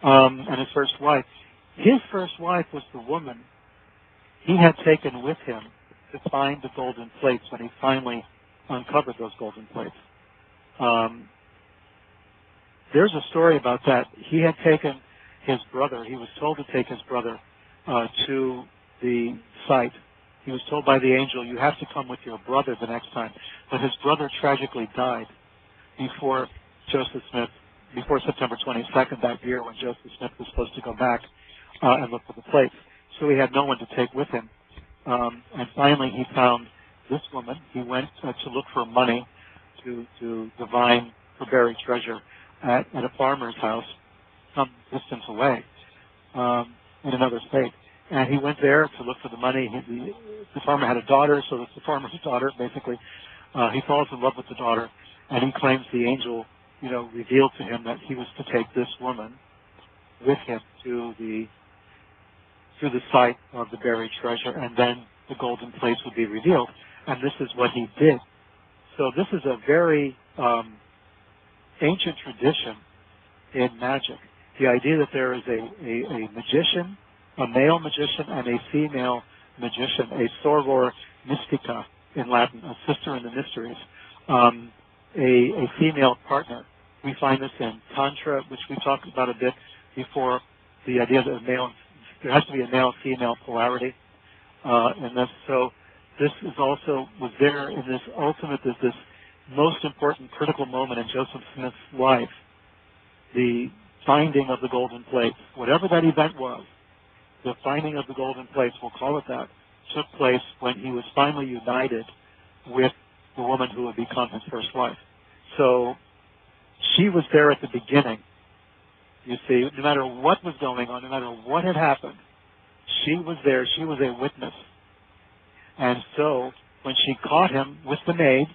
and his first wife. His first wife was the woman he had taken with him to find the golden plates when he finally uncovered those golden plates. There's a story about that. He had taken his brother, he was told to take his brother to the site. He was told by the angel, you have to come with your brother the next time. But his brother tragically died before September 22nd that year when Joseph Smith was supposed to go back and look for the plates. So he had no one to take with him. And finally he found this woman. He went to look for money to divine for buried treasure at a farmer's house some distance away in another state. And he went there to look for the money. The farmer had a daughter, so it's the farmer's daughter, basically. He falls in love with the daughter, and he claims the angel, revealed to him that he was to take this woman with him to the site of the buried treasure, and then the golden plates would be revealed. And this is what he did. So this is a very ancient tradition in magic. The idea that there is a magician, a male magician, and a female magician, a soror mystica in Latin, a sister in the mysteries, a female partner. We find this in Tantra, which we talked about a bit before, the idea that there has to be a male-female polarity in this. So this is also was there in this ultimate, this most important critical moment in Joseph Smith's life, the finding of the golden plates. Whatever that event was, the finding of the golden plates, we'll call it that, took place when he was finally united with the woman who would become his first wife. So she was there at the beginning. You see, no matter what was going on, no matter what had happened, she was there. She was a witness. And so when she caught him with the maid,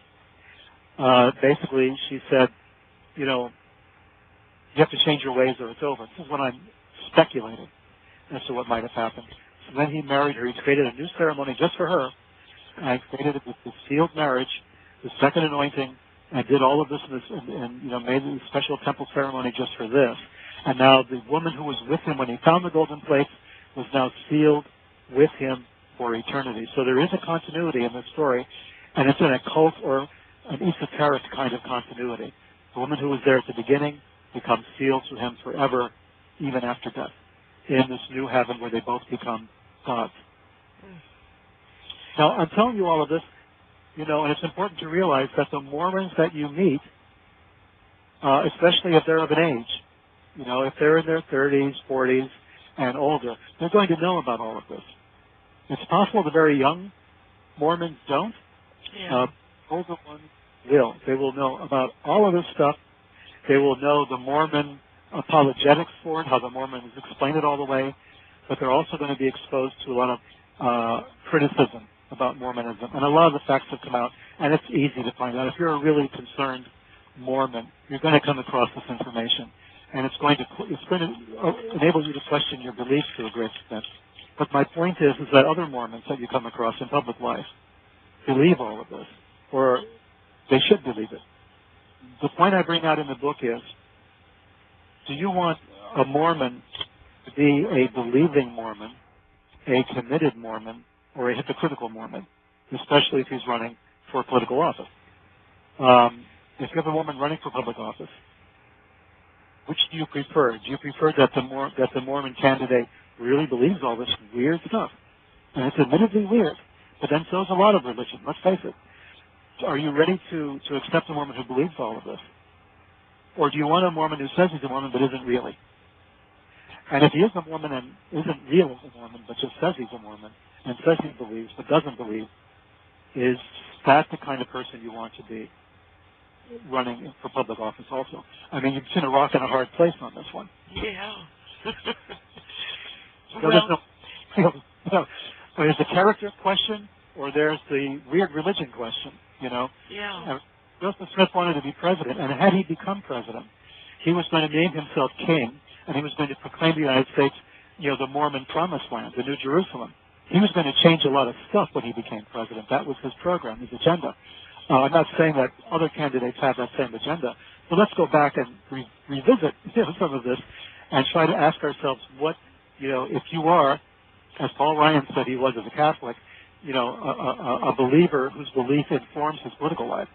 basically she said, you know, you have to change your ways or it's over. This is what I'm speculating as to what might have happened. So then he married her. He created a new ceremony just for her, and created it with the sealed marriage, the second anointing, and did all of this and you know, made a special temple ceremony just for this. And now the woman who was with him when he found the golden plates was now sealed with him for eternity. So there is a continuity in this story, and it's an occult or an esoteric kind of continuity. The woman who was there at the beginning becomes sealed to him forever, even after death, in this new heaven where they both become gods. Now, I'm telling you all of this, you know, and it's important to realize that the Mormons that you meet, especially if they're of an age, you know, if they're in their 30s, 40s, and older, they're going to know about all of this. It's possible the very young Mormons don't.
Yeah.
Older ones will. They will know about all of this stuff. They will know the Mormon apologetics for it, how the Mormons explain it all the way, but they're also going to be exposed to a lot of criticism about Mormonism. And a lot of the facts have come out, and it's easy to find out. If you're a really concerned Mormon, you're going to come across this information, and it's going to enable you to question your beliefs to a great extent. But my point is that other Mormons that you come across in public life believe all of this, or they should believe it. The point I bring out in the book is, do you want a Mormon to be a believing Mormon, a committed Mormon, or a hypocritical Mormon, especially if he's running for political office? If you have a Mormon running for public office, which do you prefer? Do you prefer that the Mormon candidate really believes all this weird stuff? And it's admittedly weird, but then so is a lot of religion, let's face it. Are you ready to accept a Mormon who believes all of this? Or do you want a Mormon who says he's a Mormon but isn't really? And if he is a Mormon and isn't really a Mormon but just says he's a Mormon and says he believes but doesn't believe, is that the kind of person you want to be running for public office also? I mean, you've seen a rock and a hard place on this one.
Yeah.
So there's the character question, or there's the weird religion question, you know?
Yeah.
And Joseph Smith wanted to be president, and had he become president, he was going to name himself king, and he was going to proclaim the United States, you know, the Mormon promised land, the New Jerusalem. He was going to change a lot of stuff when he became president. That was his program, his agenda. I'm not saying that other candidates have that same agenda, but let's go back and revisit, you know, some of this and try to ask ourselves what, you know, if you are, as Paul Ryan said he was as a Catholic, you know, a believer whose belief informs his political life.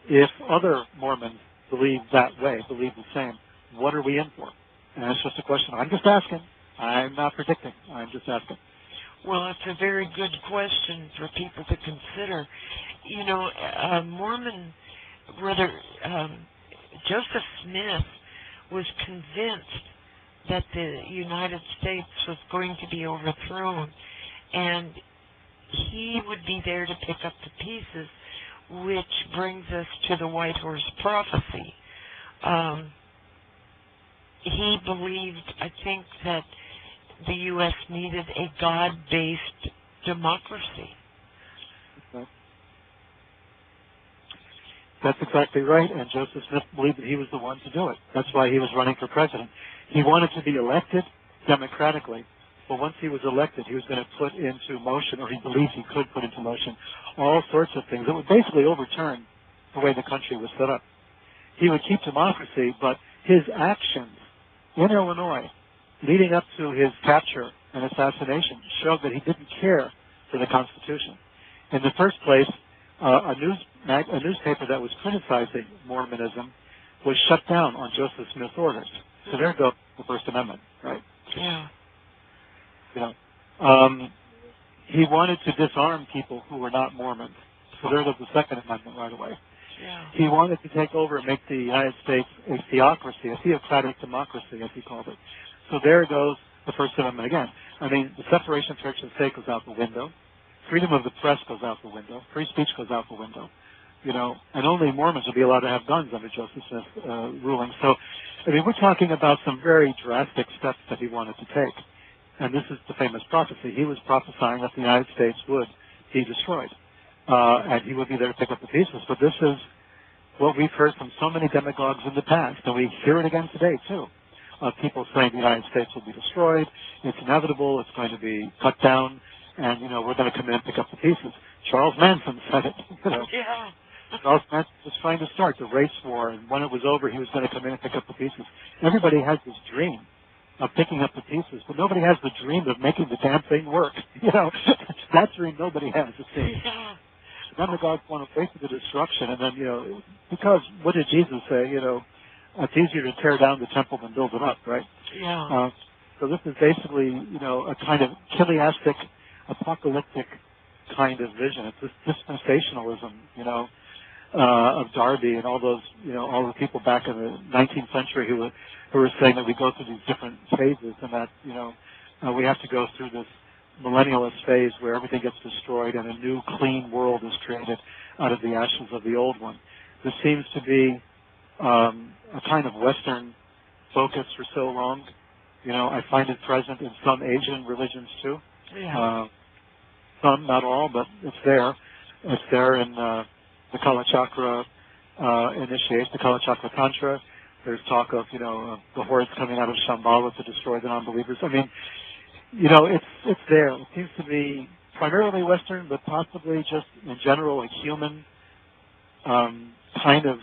If other Mormons believe that way, believe the same, what are we in for? And it's just a question. I'm just asking. I'm not predicting. I'm just asking.
Well, it's a very good question for people to consider. You know, Joseph Smith was convinced that the United States was going to be overthrown, and he would be there to pick up the pieces, which brings us to the White Horse Prophecy. He believed, I think, that the U.S. needed a God-based democracy.
Okay. That's exactly right, and Joseph Smith believed that he was the one to do it. That's why he was running for president. He wanted to be elected democratically, but once he was elected, he was going to put into motion, or he believed he could put into motion, all sorts of things that would basically overturn the way the country was set up. He would keep democracy, but his actions in Illinois leading up to his capture and assassination showed that he didn't care for the Constitution. In the first place, a newspaper that was criticizing Mormonism was shut down on Joseph Smith's orders. So there goes the First Amendment, right?
Yeah.
You know, he wanted to disarm people who were not Mormons. So there was the Second Amendment right away.
Yeah.
He wanted to take over and make the United States a theocracy, a theocratic democracy, as he called it. So there goes the First Amendment again. I mean, the separation of church and state goes out the window. Freedom of the press goes out the window. Free speech goes out the window. You know, and only Mormons will be allowed to have guns under Joseph Smith's ruling. So, I mean, we're talking about some very drastic steps that he wanted to take. And this is the famous prophecy. He was prophesying that the United States would be destroyed. And he would be there to pick up the pieces. But this is what we've heard from so many demagogues in the past, and we hear it again today, too. People saying the United States will be destroyed, it's inevitable, it's going to be cut down, and, you know, we're going to come in and pick up the pieces. Charles Manson said it, you know.
Yeah.
Charles Manson was trying to start the race war, and when it was over, he was going to come in and pick up the pieces. Everybody has this dream of picking up the pieces, but nobody has the dream of making the damn thing work. You know, that dream nobody has, it seems.
Yeah.
Demagogues want to wait for the destruction, and then, you know, because what did Jesus say? You know, it's easier to tear down the temple than build it up, right?
Yeah.
So this is basically, you know, a kind of Chiliastic, apocalyptic kind of vision. It's this dispensationalism, you know, of Darby and all those, you know, all the people back in the 19th century who were saying that we go through these different phases and that, you know, we have to go through this millennialist phase where everything gets destroyed and a new clean world is created out of the ashes of the old one. This seems to be a kind of Western focus for so long. You know, I find it present in some Asian religions too.
Yeah.
Some, not all, but it's there. It's there in the Kala Chakra initiation, the Kala Chakra Tantra. There's talk of, you know, the hordes coming out of Shambhala to destroy the non-believers. I mean, you know, it's there. It seems to be primarily Western, but possibly just in general a human kind of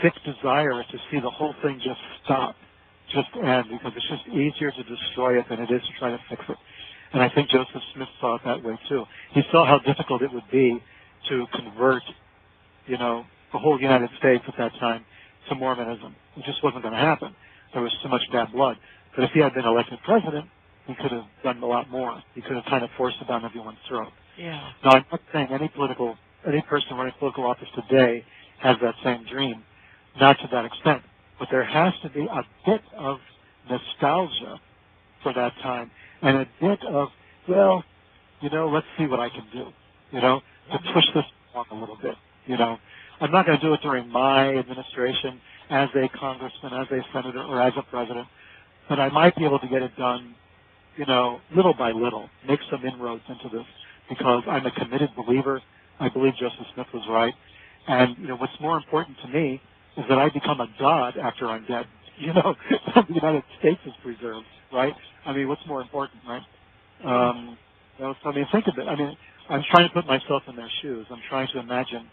sick desire to see the whole thing just stop, just end, because it's just easier to destroy it than it is to try to fix it. And I think Joseph Smith saw it that way too. He saw how difficult it would be to convert, you know, the whole United States at that time to Mormonism. It just wasn't going to happen. There was too much bad blood. But if he had been elected president, he could have done a lot more. He could have kind of forced it down everyone's throat.
Yeah.
Now, I'm not saying any person running political office today has that same dream, not to that extent. But there has to be a bit of nostalgia for that time and a bit of, well, you know, let's see what I can do, you know, to push this along a little bit, you know. I'm not going to do it during my administration as a congressman, as a senator, or as a president, but I might be able to get it done, you know, little by little, make some inroads into this, because I'm a committed believer. I believe Joseph Smith was right. And, you know, what's more important to me is that I become a god after I'm dead. You know, the United States is preserved, right? I mean, what's more important, right? You know, so, I mean, think of it. I mean, I'm trying to put myself in their shoes. I'm trying to imagine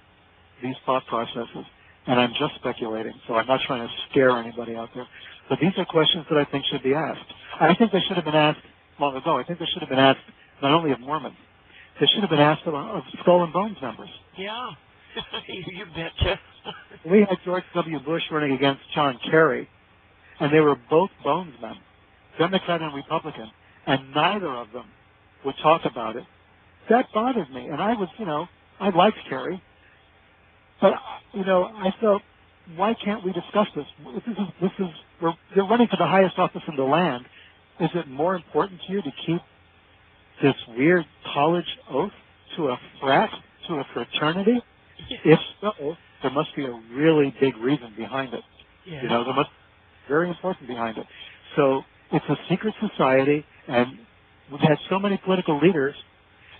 these thought processes, and I'm just speculating, so I'm not trying to scare anybody out there. But these are questions that I think should be asked. I think they should have been asked long ago. I think they should have been asked not only of Mormons, they should have been asked of Skull and Bones members.
Yeah. You betcha.
We had George W. Bush running against John Kerry, and they were both Bones men, Democrat and Republican, and neither of them would talk about it. That bothered me, and I was, you know, I liked Kerry, but, you know, I felt, why can't we discuss this? They're running for the highest office in the land. Is it more important to you to keep this weird college oath to a frat, to a fraternity?
Yeah.
If so, there must be a really big reason behind it.
Yeah.
You know, there must be very important behind it. So it's a secret society, and we've had so many political leaders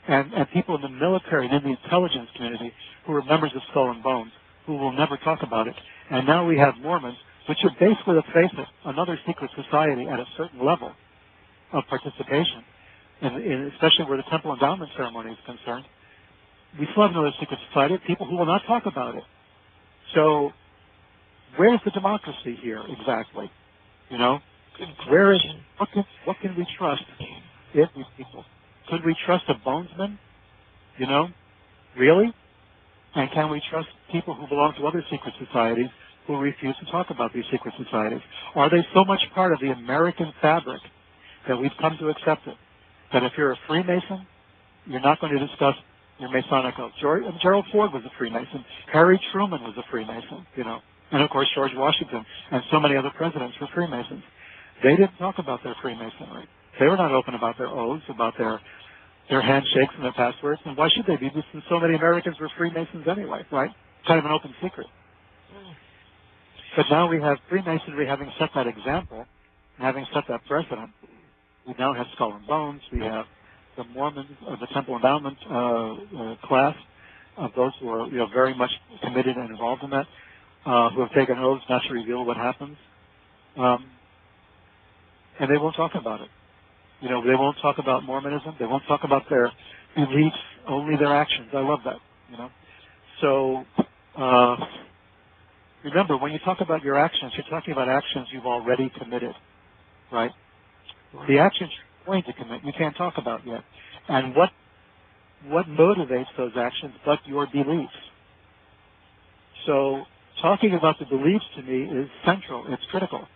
and people in the military and in the intelligence community who are members of Skull and Bones who will never talk about it. And now we have Mormons, which are basically, let's face it, another secret society at a certain level of participation, and especially where the temple endowment ceremony is concerned. We still have another secret society of people who will not talk about it. So where's the democracy here exactly? You know, where is what can we trust if these people? Could we trust a bonesman? You know, really? And can we trust people who belong to other secret societies who refuse to talk about these secret societies? Are they so much part of the American fabric that we've come to accept it? that if you're a Freemason, you're not going to discuss your Masonic oath. Gerald Ford was a Freemason. Harry Truman was a Freemason, And, of course, George Washington and so many other presidents were Freemasons. They didn't talk about their Freemasonry. They were not open about their oaths, about their handshakes and their passwords. And why should they be? Since so many Americans were Freemasons anyway, right? Kind of an open secret. But now we have Freemasonry having set that example, having set that precedent. We now have Skull and Bones. We have the Mormons, the Temple Endowment class of those who are very much committed and involved in that, who have taken oaths not to reveal what happens. And they won't talk about it. They won't talk about Mormonism. They won't talk about their beliefs, only their actions. I love that, So, remember, when you talk about your actions, you're talking about actions you've already committed, right? The actions you're going to commit, you can't talk about yet. And what motivates those actions but your beliefs? So, talking about the beliefs to me is central. It's critical.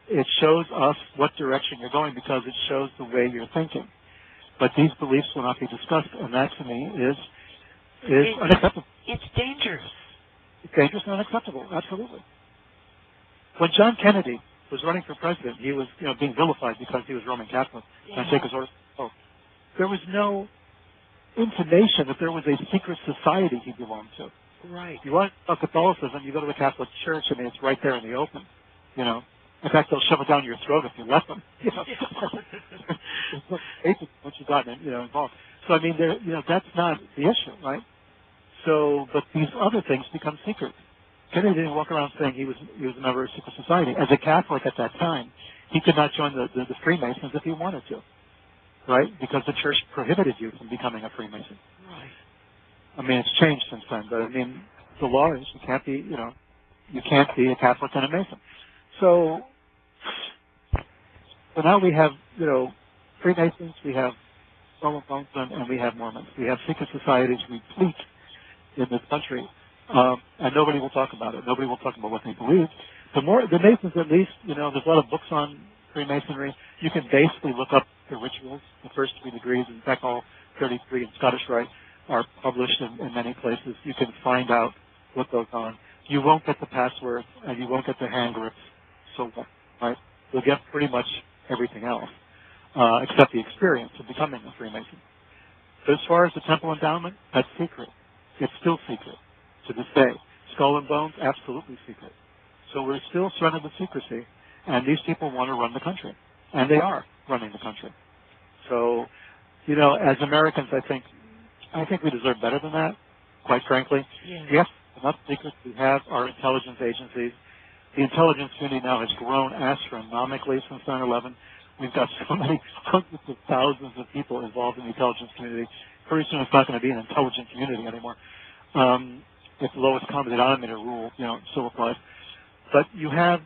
It shows us what direction you're going because it shows the way you're thinking. But these beliefs will not be discussed, and that to me is unacceptable.
It's dangerous.
It's dangerous and unacceptable, absolutely. When John Kennedy was running for president, he was being vilified because he was Roman Catholic and take his orders. Oh, there was no intimation that there was a secret society he belonged to.
Right.
You want Catholicism, you go to a Catholic church. I mean, it's right there in the open. In fact, they'll shove it down your throat if you let them. Once you've gotten involved. So I mean, that's not the issue, right? So, but these other things become secret. Kennedy didn't walk around saying he was a member of a secret society. As a Catholic at that time, he could not join the Freemasons if he wanted to, right? Because the church prohibited you from becoming a Freemason.
Right.
I mean, it's changed since then, but I mean, the law is you can't be a Catholic and a Mason. So now we have, Freemasons, we have Skull and Bones, and we have Mormons. We have secret societies replete in this country, and nobody will talk about it. Nobody will talk about what they believe. The Masons, at least, there's a lot of books on Freemasonry. You can basically look up the rituals, the first 3 degrees. In fact, all 33 in Scottish Rite are published in many places. You can find out what goes on. You won't get the passwords, and you won't get the hand grips. So what, right? You'll get pretty much everything else, except the experience of becoming a Freemason. But as far as the Temple Endowment, that's secret. It's still secret to this day. Skull and Bones, absolutely secret. So we're still surrounded with secrecy, and these people want to run the country, and they are running the country. So, as Americans, I think we deserve better than that, quite frankly.
Yeah.
We have enough secrets. We have our intelligence agencies. The intelligence community now has grown astronomically since 9/11. We've got so many hundreds of thousands of people involved in the intelligence community. Pretty soon it's not going to be an intelligent community anymore. If the lowest common denominator rule, still applies. But we have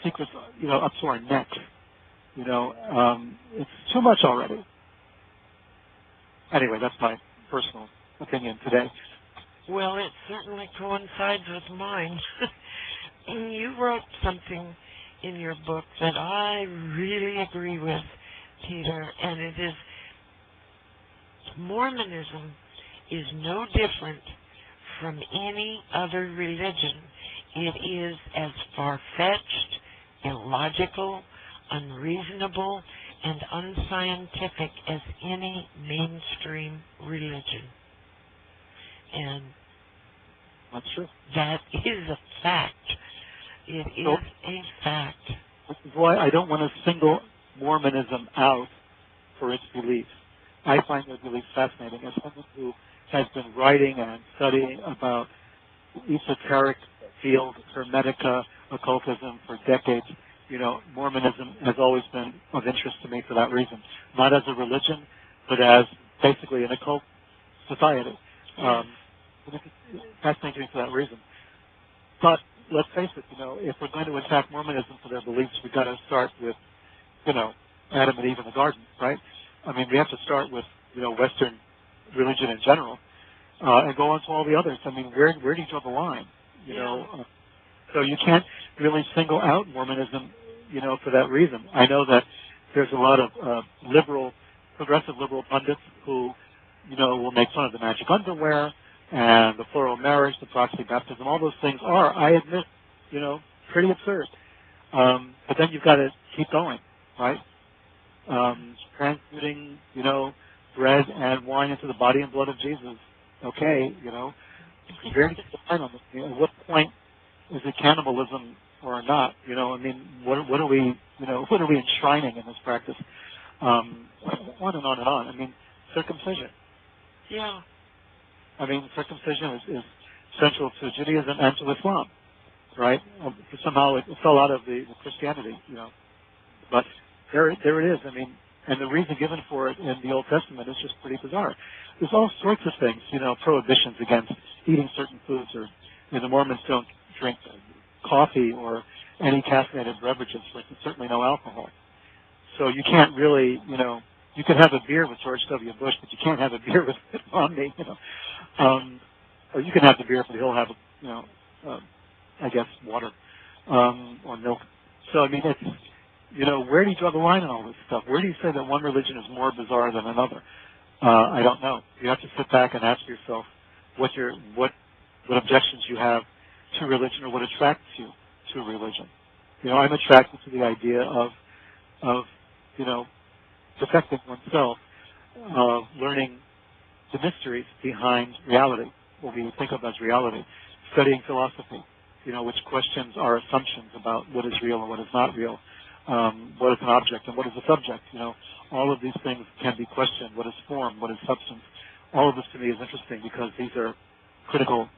secrets, up to our neck. It's too much already. Anyway, that's my personal opinion today.
Well, it certainly coincides with mine. You wrote something in your book that I really agree with, Peter, and it is Mormonism is no different from any other religion. It is as far-fetched, illogical, unreasonable, and unscientific as any mainstream religion. And
that's true.
That is a fact. It is a fact.
This is why I don't want to single Mormonism out for its beliefs. I find their beliefs fascinating. As someone who has been writing and studying about esoteric field, hermetica, occultism for decades, Mormonism has always been of interest to me for that reason. Not as a religion, but as basically an occult society. It's fascinating to me for that reason. But let's face it, if we're going to attack Mormonism for their beliefs, we've got to start with, Adam and Eve in the garden, right? I mean, we have to start with, Western religion in general, and go on to all the others. I mean, where do you draw the line? So you can't really single out Mormonism, for that reason. I know that there's a lot of liberal progressive liberal pundits who, will make fun of the magic underwear and the plural marriage, the proxy baptism. All those things are, I admit, pretty absurd. But then you've got to keep going, right? Transmuting, bread and wine into the body and blood of Jesus. Okay, where do you define on this? At what point is it cannibalism or not? What are we, what are we enshrining in this practice? On and on and on. Circumcision.
Yeah.
Circumcision is central to Judaism and to Islam, right? Somehow it fell out of the Christianity, But there it is. And the reason given for it in the Old Testament is just pretty bizarre. There's all sorts of things, prohibitions against eating certain foods, or the Mormons don't drink coffee or any caffeinated beverages, but certainly no alcohol. So you can't really, you can have a beer with George W. Bush, but you can't have a beer with Mitt Romney, Or you can have the beer, but he'll have, I guess, water or milk. So, it's, where do you draw the line on all this stuff? Where do you say that one religion is more bizarre than another? I don't know. You have to sit back and ask yourself what objections you have to religion, or what attracts you to religion. I'm attracted to the idea of perfecting oneself, learning the mysteries behind reality, what we think of as reality, studying philosophy, which questions our assumptions about what is real and what is not real, what is an object and what is a subject. All of these things can be questioned. What is form? What is substance? All of this to me is interesting because these are critical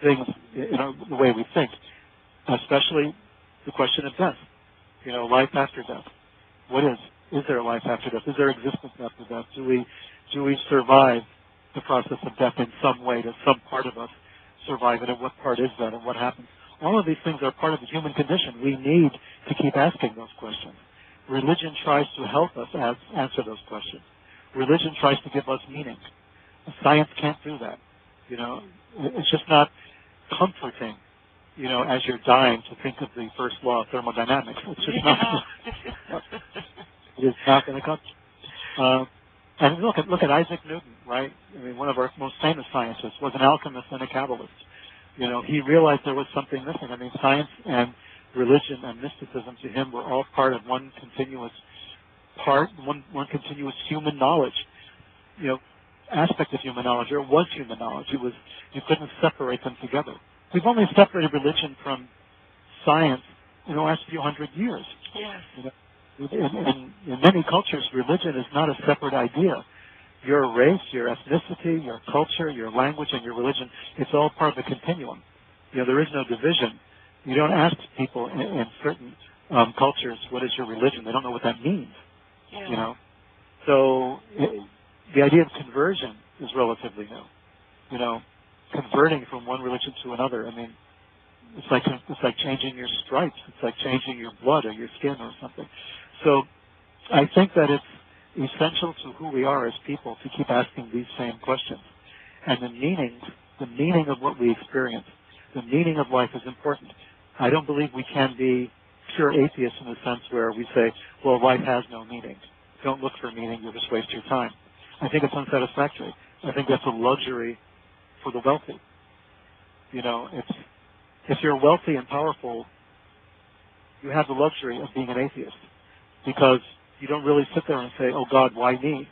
things in the way we think, especially the question of death. Life after death. What is? Is there a life after death? Is there existence after death? Do we survive the process of death in some way? Does some part of us survive it? And what part is that? And what happens? All of these things are part of the human condition. We need to keep asking those questions. Religion tries to help us answer those questions. Religion tries to give us meaning. Science can't do that. It's just not comforting, as you're dying to think of the first law of thermodynamics. It's just not. It is not going to come. And look at Isaac Newton, right? One of our most famous scientists was an alchemist and a Kabbalist. He realized there was something missing. Science and religion and mysticism to him were all part of one continuous one continuous human knowledge, aspect of human knowledge, or it was human knowledge. You couldn't separate them together. We've only separated religion from science in the last few hundred years.
Yes.
In many cultures, religion is not a separate idea. Your race, your ethnicity, your culture, your language, and your religion, it's all part of a continuum. There is no division. You don't ask people in certain cultures, what is your religion? They don't know what that means.
Yeah.
So the idea of conversion is relatively new. Converting from one religion to another. It's like changing your stripes. It's like changing your blood or your skin or something. So I think that it's essential to who we are as people to keep asking these same questions. And the meaning of what we experience, the meaning of life is important. I don't believe we can be pure atheists in the sense where we say, well, life has no meaning. Don't look for meaning, you'll just waste your time. I think it's unsatisfactory. I think that's a luxury for the wealthy. If you're wealthy and powerful, you have the luxury of being an atheist because you don't really sit there and say, oh God, why me?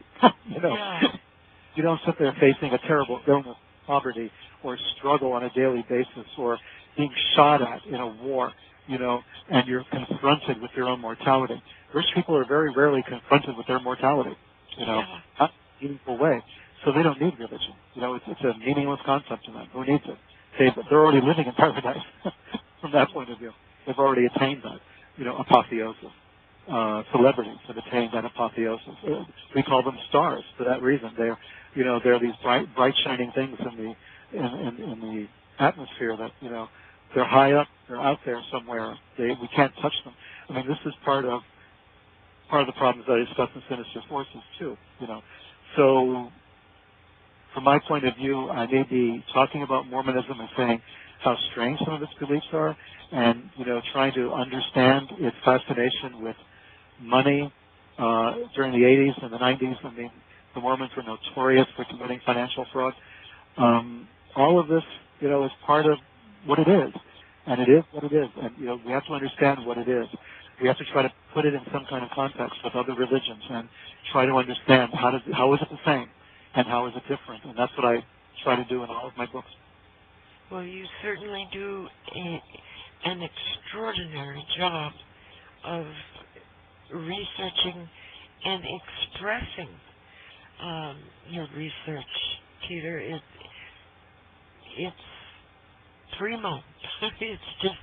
You don't sit there facing a terrible illness, poverty, or struggle on a daily basis, or being shot at in a war, and you're confronted with your own mortality. Rich people are very rarely confronted with their mortality, not in a meaningful way. So they don't need religion. It's a meaningless concept to them. Who needs it? They're already living in paradise from that point of view. They've already attained that, apotheosis. Celebrities have attained that apotheosis. We call them stars for that reason. They're these bright shining things in the atmosphere that, they're high up, they're out there somewhere. We can't touch them. This is part of the problems that I discuss in Sinister Forces too, So from my point of view, I may be talking about Mormonism and saying how strange some of its beliefs are, and trying to understand its fascination with money during the 80s and the 90s. I mean, the Mormons were notorious for committing financial fraud. All of this, is part of what it is. And it is what it is. And, we have to understand what it is. We have to try to put it in some kind of context with other religions and try to understand how is it the same and how is it different. And that's what I try to do in all of my books.
Well, you certainly do an extraordinary job of researching and expressing your research, Peter. It's primo. It's just